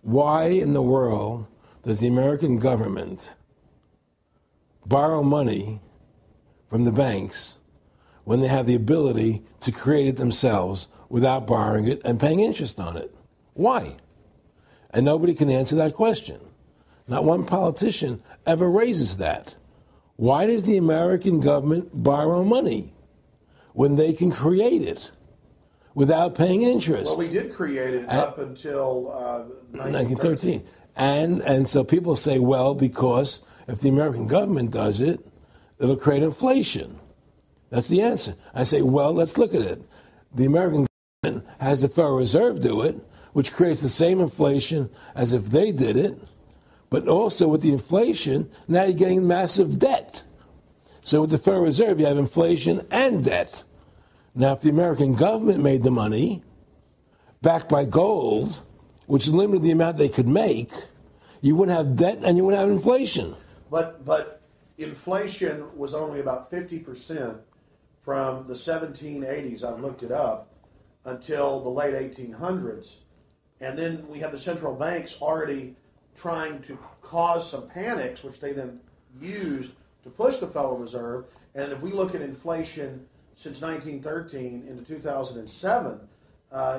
why in the world does the American government borrow money from the banks when they have the ability to create it themselves without borrowing it and paying interest on it? Why? And nobody can answer that question. Not one politician ever raises that. Why does the American government borrow money when they can create it without paying interest? Well, we did create it up until 1913. And so people say, well, because if the American government does it, it'll create inflation. That's the answer. I say, well, let's look at it. The American government has the Federal Reserve do it, which creates the same inflation as if they did it. But also with the inflation, now you're getting massive debt. So with the Federal Reserve, you have inflation and debt. Now, if the American government made the money, backed by gold, which limited the amount they could make, you wouldn't have debt and you wouldn't have inflation. But inflation was only about 50% from the 1780s, I've looked it up, until the late 1800s. And then we have the central banks already trying to cause some panics, which they then used to push the Federal Reserve. And if we look at inflation since 1913 into 2007,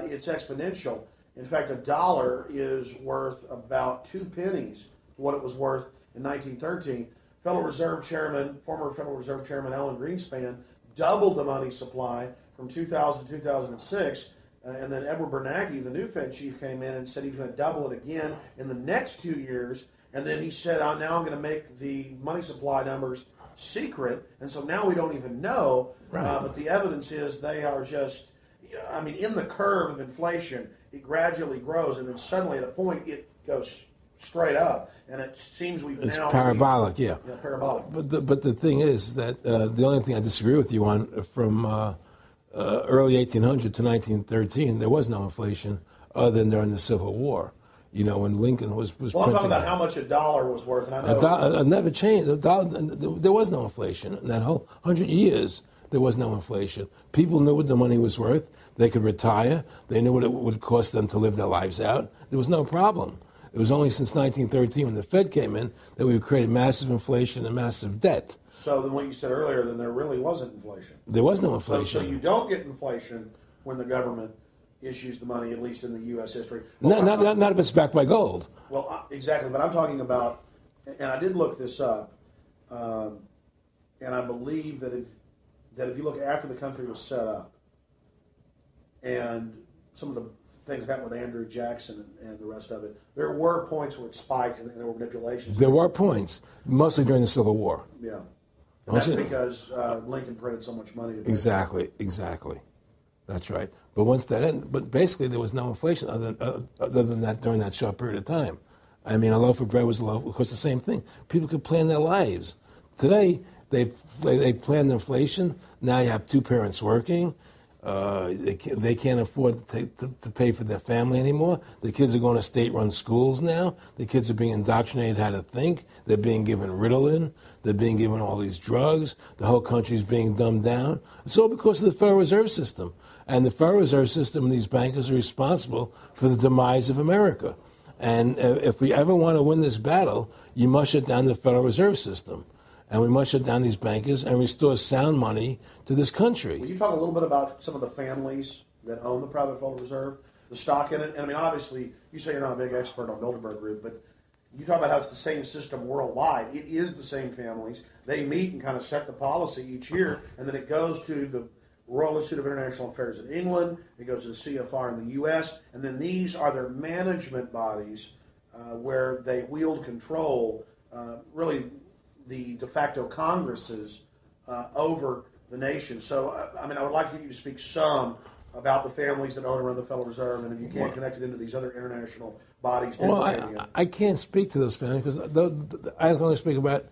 it's exponential. In fact, $1 is worth about 2 pennies to what it was worth in 1913. Former Federal Reserve Chairman Alan Greenspan doubled the money supply from 2000 to 2006. And then Edward Bernanke, the new Fed chief, came in and said he was going to double it again in the next 2 years. And then he said, now I'm going to make the money supply numbers secret. And so now we don't even know. Right. But the evidence is they are just, in the curve of inflation, it gradually grows. And then suddenly at a point, it goes straight up. And it seems it's parabolic, yeah. Yeah, parabolic. But the thing is that the only thing I disagree with you on from early 1800 to 1913, there was no inflation other than during the Civil War. When Lincoln was well, I'm talking about how much $1 was worth. And I know it never changed. There was no inflation. In that whole 100 years, there was no inflation. People knew what the money was worth. They could retire. They knew what it would cost them to live their lives out. There was no problem. It was only since 1913 when the Fed came in that we created massive inflation and massive debt. So then what you said earlier, then there really wasn't inflation. There was no inflation. So you don't get inflation when the government issues the money, at least in the U.S. history. Well, not if it's backed by gold. Well, exactly. But I'm talking about, and I did look this up, and I believe that if you look after the country was set up, and some of the things that happened with Andrew Jackson and the rest of it, there were points where it spiked and there were manipulations. There were points, mostly during the Civil War. Yeah. And that's because Lincoln printed so much money. Exactly. That's right. But once that ended, but basically there was no inflation other than that during that short period of time. I mean, a loaf of bread was a loaf, of course, the same thing. People could plan their lives. Today, they planned inflation. Now you have two parents working. They can't afford to pay for their family anymore. The kids are going to state-run schools now. The kids are being indoctrinated how to think. They're being given Ritalin. They're being given all these drugs. The whole country's being dumbed down. It's all because of the Federal Reserve System. And the Federal Reserve System and these bankers are responsible for the demise of America. And if we ever want to win this battle, you must shut down the Federal Reserve System. And we must shut down these bankers and restore sound money to this country. Will you talk a little bit about some of the families that own the private Federal Reserve, the stock in it? And I mean, obviously, you say you're not a big expert on Bilderberg Group, but you talk about how it's the same system worldwide. It is the same families. They meet and kind of set the policy each year, and then it goes to the Royal Institute of International Affairs in England, it goes to the CFR in the U.S., and then these are their management bodies where they wield control, really the de facto Congresses over the nation. So, I mean, I would like to get you to speak some about the families that own and run the Federal Reserve, and if you can't connect it into these other international bodies. Well, I can't speak to those families because I can only speak about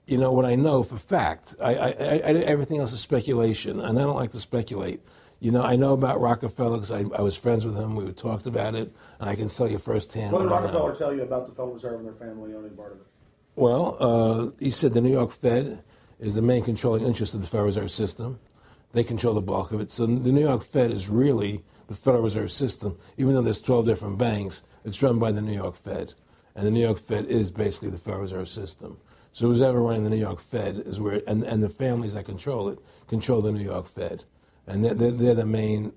what I know for fact. Everything else is speculation, and I don't like to speculate. I know about Rockefeller because I was friends with him. We talked about it, and I can tell you firsthand. What did Rockefeller tell you about the Federal Reserve and their family owning part of it? Well, he said the New York Fed is the main controlling interest of the Federal Reserve System. They control the bulk of it. So the New York Fed is really the Federal Reserve System. Even though there's 12 different banks, it's run by the New York Fed. And the New York Fed is basically the Federal Reserve System. So who's ever running the New York Fed is where, and the families that control it, control the New York Fed. And they're the main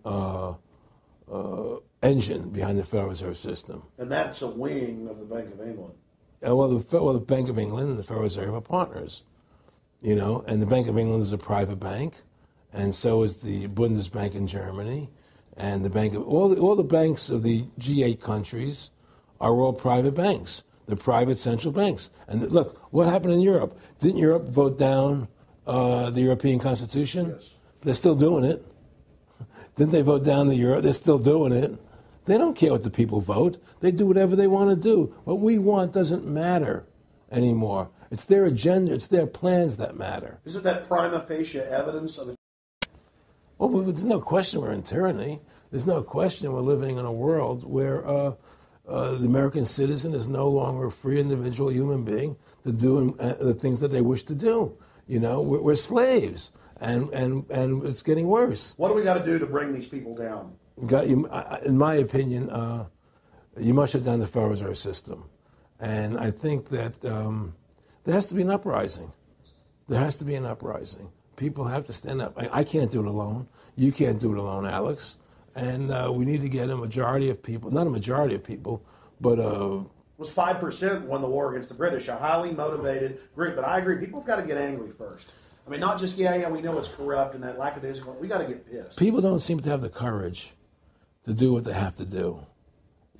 engine behind the Federal Reserve System. And that's a wing of the Bank of England. Well, the Bank of England and the Federal Reserve are partners, and the Bank of England is a private bank, and so is the Bundesbank in Germany, and the Bank of all the banks of the G8 countries are all private banks. They're private central banks. And look, what happened in Europe? Didn't Europe vote down the European Constitution? Yes. They're still doing it. Didn't they vote down the euro? They're still doing it. They don't care what the people vote. They do whatever they want to do. What we want doesn't matter anymore. It's their agenda. It's their plans that matter. Isn't that prima facie evidence of it? Well, there's no question we're in tyranny. There's no question we're living in a world where the American citizen is no longer a free individual human being to do the things that they wish to do. We're slaves, and it's getting worse. What do we got to do to bring these people down? In my opinion, you must shut down the Federal Reserve System. And I think that there has to be an uprising. There has to be an uprising. People have to stand up. I can't do it alone. You can't do it alone, Alex. And we need to get a majority of people, not a majority of people, but... It was 5% won the war against the British, a highly motivated group. But I agree, people have got to get angry first. I mean, not just, we know it's corrupt and that lackadaisical. We got to get pissed. People don't seem to have the courage to do what they have to do,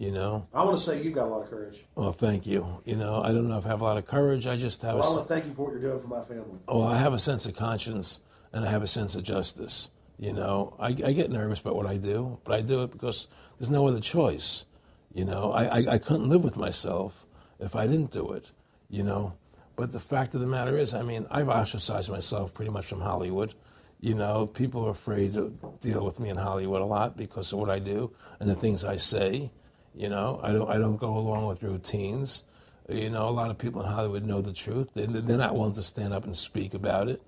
I want to say you've got a lot of courage. Well, thank you. I don't know if I have a lot of courage. I just have I want to thank you for what you're doing for my family. Well, I have a sense of conscience and I have a sense of justice. I get nervous about what I do, but I do it because there's no other choice. I couldn't live with myself if I didn't do it, But the fact of the matter is, I've ostracized myself pretty much from Hollywood. People are afraid to deal with me in Hollywood a lot because of what I do and the things I say. I don't go along with routines. A lot of people in Hollywood know the truth. They're not willing to stand up and speak about it.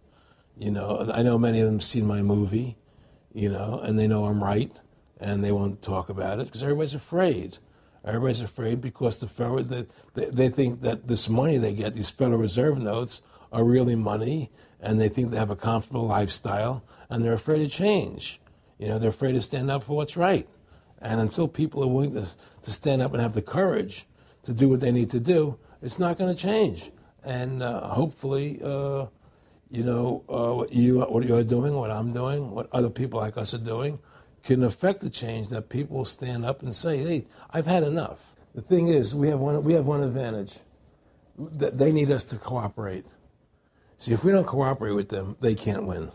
I know many of them have seen my movie, and they know I'm right, and they won't talk about it because everybody's afraid. Everybody's afraid because they think that this money they get, these Federal Reserve notes, are really money, and they think they have a comfortable lifestyle, and they're afraid to change. They're afraid to stand up for what's right. And until people are willing to stand up and have the courage to do what they need to do, it's not going to change. And hopefully, what you're doing, what I'm doing, what other people like us are doing, can affect the change, that people will stand up and say, hey, I've had enough. The thing is, we have one advantage. That they need us to cooperate. See, if we don't cooperate with them, they can't win.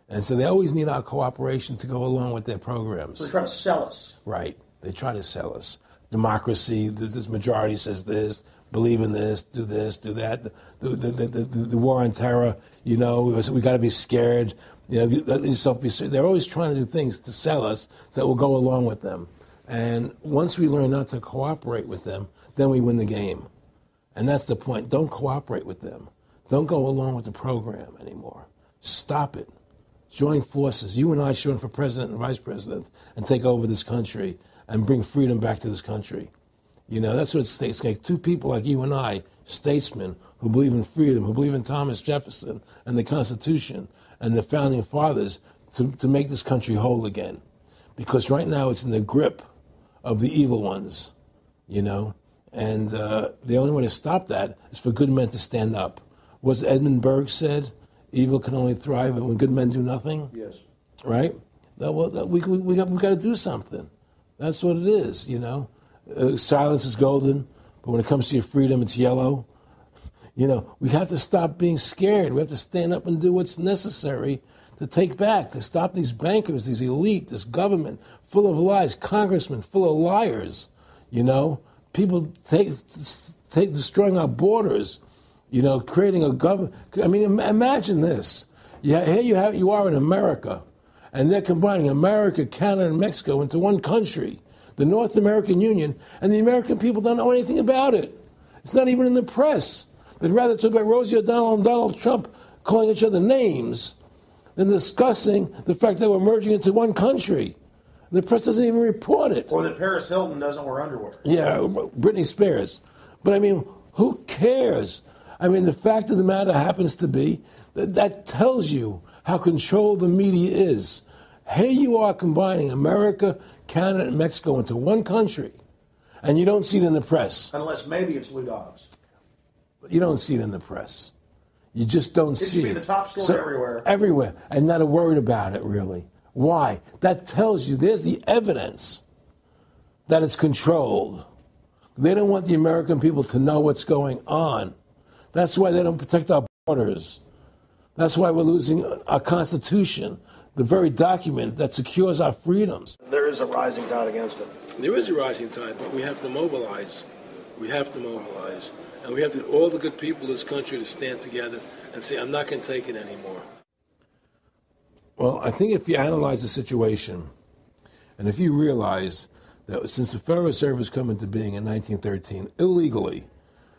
And so they always need our cooperation to go along with their programs. So they try to sell us. Right. They try to sell us. Democracy, this majority says this, believe in this, do that. The war on terror, we got to be scared. They're always trying to do things to sell us so that we'll go along with them. And once we learn not to cooperate with them, then we win the game. And that's the point. Don't cooperate with them. Don't go along with the program anymore. Stop it. Join forces. You and I should run for president and vice president and take over this country and bring freedom back to this country. That's what it takes. Two people like you and I, statesmen, who believe in freedom, who believe in Thomas Jefferson and the Constitution and the Founding Fathers to make this country whole again. Because right now it's in the grip of the evil ones, And the only way to stop that is for good men to stand up. Was Edmund Burke said, evil can only thrive when good men do nothing? Yes. Right? We got to do something. That's what it is, Silence is golden, but when it comes to your freedom, it's yellow. We have to stop being scared. We have to stand up and do what's necessary to stop these bankers, these elite, this government full of lies, congressmen full of liars, People destroying our borders, creating a government. I mean, imagine this. Here you are in America, and they're combining America, Canada, and Mexico into one country, the North American Union, and the American people don't know anything about it. It's not even in the press. They'd rather talk about Rosie O'Donnell and Donald Trump calling each other names than discussing the fact that we're merging into one country. The press doesn't even report it. Or that Paris Hilton doesn't wear underwear. Yeah, Britney Spears. But I mean, who cares? I mean, the fact of the matter happens to be that tells you how controlled the media is. Here you are combining America, Canada, and Mexico into one country, and you don't see it in the press. Unless maybe it's Lou Dobbs. But you don't see it in the press. You just don't see it. It should be the top story everywhere. Everywhere, and not a word about it, really. Why? That tells you there's the evidence that it's controlled. They don't want the American people to know what's going on. That's why they don't protect our borders. That's why we're losing our Constitution, the very document that secures our freedoms. There is a rising tide against it. There is a rising tide, but we have to mobilize. We have to mobilize. And we have to get all the good people in this country to stand together and say, I'm not going to take it anymore. Well, I think if you analyze the situation, and if you realize that since the Federal Reserve has come into being in 1913, illegally,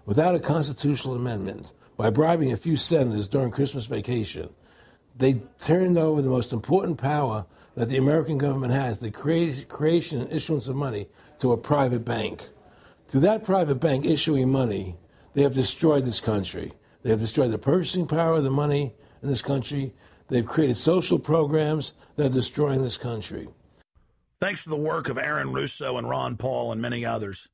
without a constitutional amendment, by bribing a few senators during Christmas vacation, they turned over the most important power that the American government has, the creation and issuance of money, to a private bank. Through that private bank issuing money, they have destroyed this country. They have destroyed the purchasing power of the money in this country. They've created social programs that are destroying this country. Thanks to the work of Aaron Russo and Ron Paul and many others,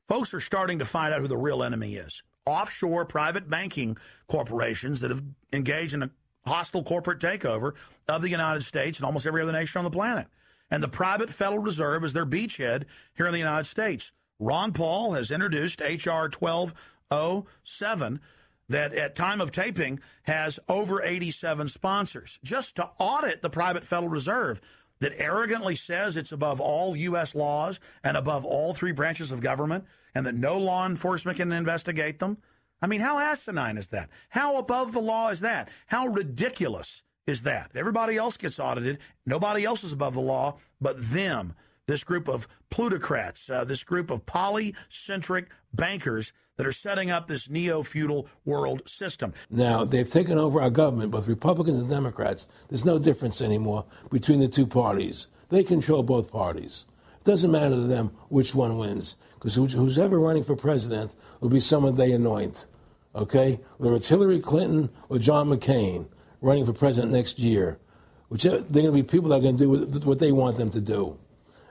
folks are starting to find out who the real enemy is. Offshore private banking corporations that have engaged in a hostile corporate takeover of the United States and almost every other nation on the planet. And the private Federal Reserve is their beachhead here in the United States. Ron Paul has introduced H.R. 1207 that at time of taping has over 87 sponsors, just to audit the private Federal Reserve that arrogantly says it's above all U.S. laws and above all three branches of government and that no law enforcement can investigate them. I mean, how asinine is that? How above the law is that? How ridiculous is that? Everybody else gets audited. Nobody else is above the law but them, this group of plutocrats, this group of polycentric bankers that are setting up this neo-feudal world system. Now, they've taken over our government, both Republicans and Democrats. There's no difference anymore between the two parties. They control both parties. It doesn't matter to them which one wins, because who's ever running for president will be someone they anoint, okay? Whether it's Hillary Clinton or John McCain running for president next year, they're going to be people that are going to do what they want them to do.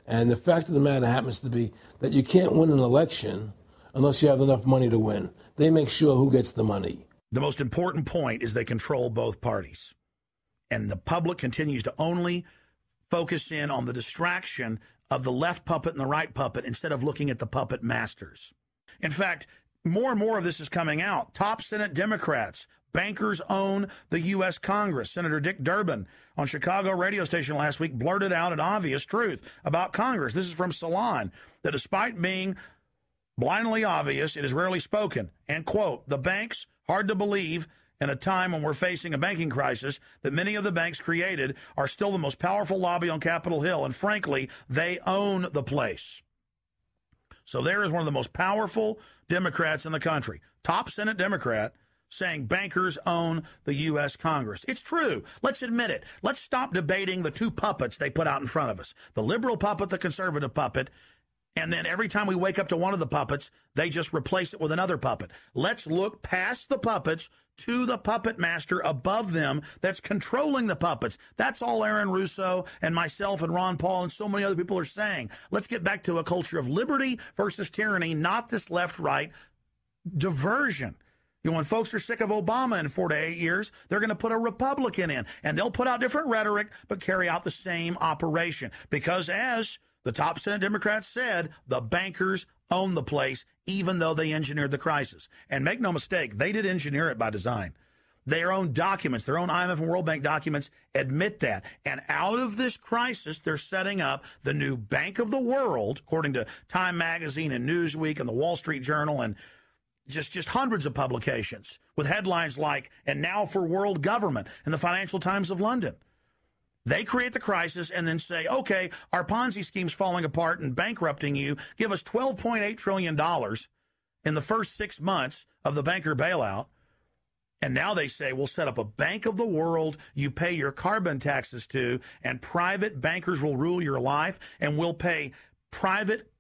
And the fact of the matter happens to be that you can't win an election unless you have enough money to win. They make sure who gets the money. The most important point is they control both parties. And the public continues to only focus in on the distraction of the left puppet and the right puppet instead of looking at the puppet masters. In fact, more and more of this is coming out. Top Senate Democrats, bankers own the U.S. Congress. Senator Dick Durbin on Chicago radio station last week blurted out an obvious truth about Congress. This is from Salon, that despite being blindly obvious, it is rarely spoken. And, quote, the banks, hard to believe in a time when we're facing a banking crisis, that many of the banks created are still the most powerful lobby on Capitol Hill. And frankly, they own the place. So there is one of the most powerful Democrats in the country, top Senate Democrat, saying bankers own the U.S. Congress. It's true. Let's admit it. Let's stop debating the two puppets they put out in front of us, the liberal puppet, the conservative puppet, and then every time we wake up to one of the puppets, they just replace it with another puppet. Let's look past the puppets to the puppet master above them that's controlling the puppets. That's all Aaron Russo and myself and Ron Paul and so many other people are saying. Let's get back to a culture of liberty versus tyranny, not this left-right diversion. You know, when folks are sick of Obama in 4 to 8 years, they're going to put a Republican in, and they'll put out different rhetoric but carry out the same operation. Because as the top Senate Democrats said, the bankers own the place, even though they engineered the crisis. And make no mistake, they did engineer it by design. Their own documents, their own IMF and World Bank documents admit that. And out of this crisis, they're setting up the new Bank of the World, according to Time Magazine and Newsweek and the Wall Street Journal and just hundreds of publications with headlines like, and now for world government in the Financial Times of London. They create the crisis and then say, okay, our Ponzi scheme's falling apart and bankrupting you. Give us $12.8 trillion in the first 6 months of the banker bailout. And now they say, we'll set up a Bank of the World you pay your carbon taxes to, and private bankers will rule your life, and we'll pay private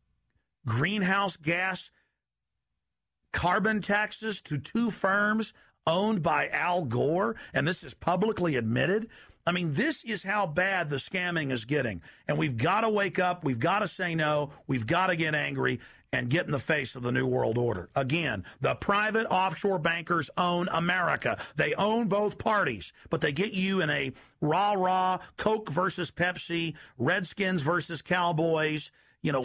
greenhouse gas carbon taxes to two firms owned by Al Gore, and this is publicly admitted. I mean, this is how bad the scamming is getting. And we've got to wake up. We've got to say no. We've got to get angry and get in the face of the New World Order. Again, the private offshore bankers own America. They own both parties, but they get you in a rah-rah, Coke versus Pepsi, Redskins versus Cowboys,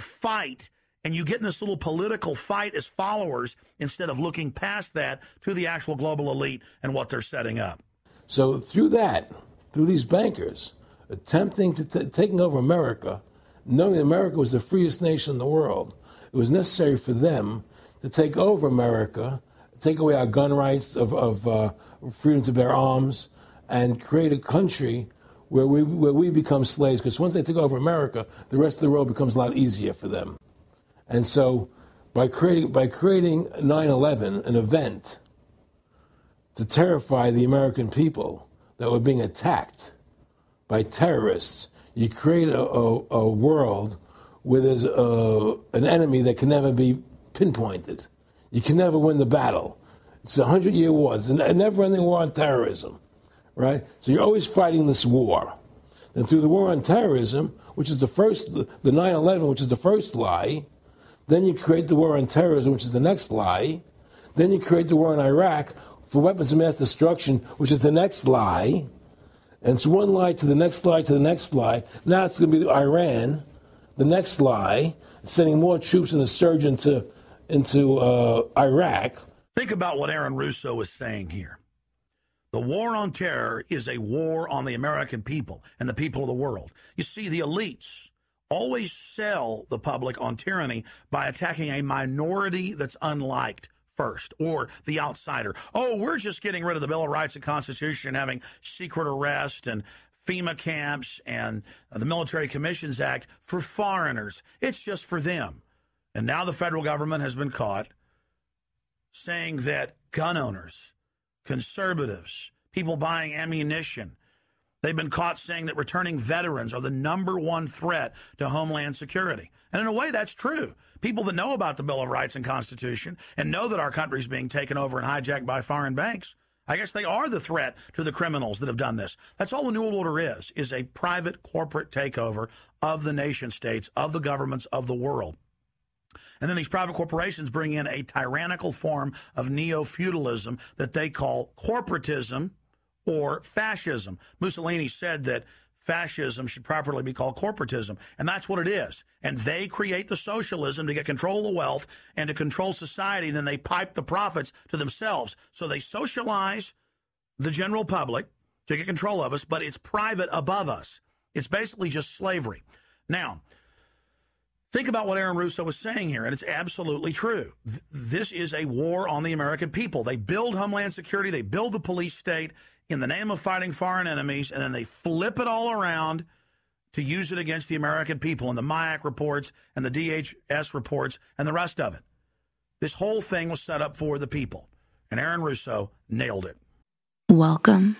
fight. And you get in this little political fight as followers instead of looking past that to the actual global elite and what they're setting up. So through these bankers attempting to taking over America, knowing that America was the freest nation in the world, it was necessary for them to take over America, take away our gun rights of freedom to bear arms, and create a country where we become slaves. Because once they take over America, the rest of the world becomes a lot easier for them. And so, by creating 9/11, an event to terrify the American people that were being attacked by terrorists, you create a world where there's an enemy that can never be pinpointed. You can never win the battle. It's a 100-year war. It's a never-ending war on terrorism, right? So you're always fighting this war. And through the war on terrorism, which is the 9/11, which is the first lie, then you create the war on terrorism, which is the next lie. Then you create the war in Iraq for weapons of mass destruction, which is the next lie. And it's one lie to the next lie to the next lie. Now it's going to be Iran, the next lie, sending more troops and a surge into Iraq. Think about what Aaron Russo is saying here. The war on terror is a war on the American people and the people of the world. You see, the elites always sell the public on tyranny by attacking a minority that's unliked first, or the outsider. Oh, we're just getting rid of the Bill of Rights and Constitution and having secret arrest and FEMA camps and the Military Commissions Act for foreigners. It's just for them. And now the federal government has been caught saying that gun owners, conservatives, people buying ammunition, they've been caught saying that returning veterans are the #1 threat to Homeland Security. And in a way, that's true. People that know about the Bill of Rights and Constitution and know that our country is being taken over and hijacked by foreign banks, I guess they are the threat to the criminals that have done this. That's all the New World Order is a private corporate takeover of the nation states, of the governments of the world. And then these private corporations bring in a tyrannical form of neo-feudalism that they call corporatism or fascism. Mussolini said that fascism should properly be called corporatism. And that's what it is. And they create the socialism to get control of the wealth and to control society. Then they pipe the profits to themselves. So they socialize the general public to get control of us, but it's private above us. It's basically just slavery. Now, think about what Aaron Russo was saying here, and it's absolutely true. This is a war on the American people. They build Homeland Security, they build the police state in the name of fighting foreign enemies, and then they flip it all around to use it against the American people and the MIAC reports and the DHS reports and the rest of it. This whole thing was set up for the people, and Aaron Russo nailed it. Welcome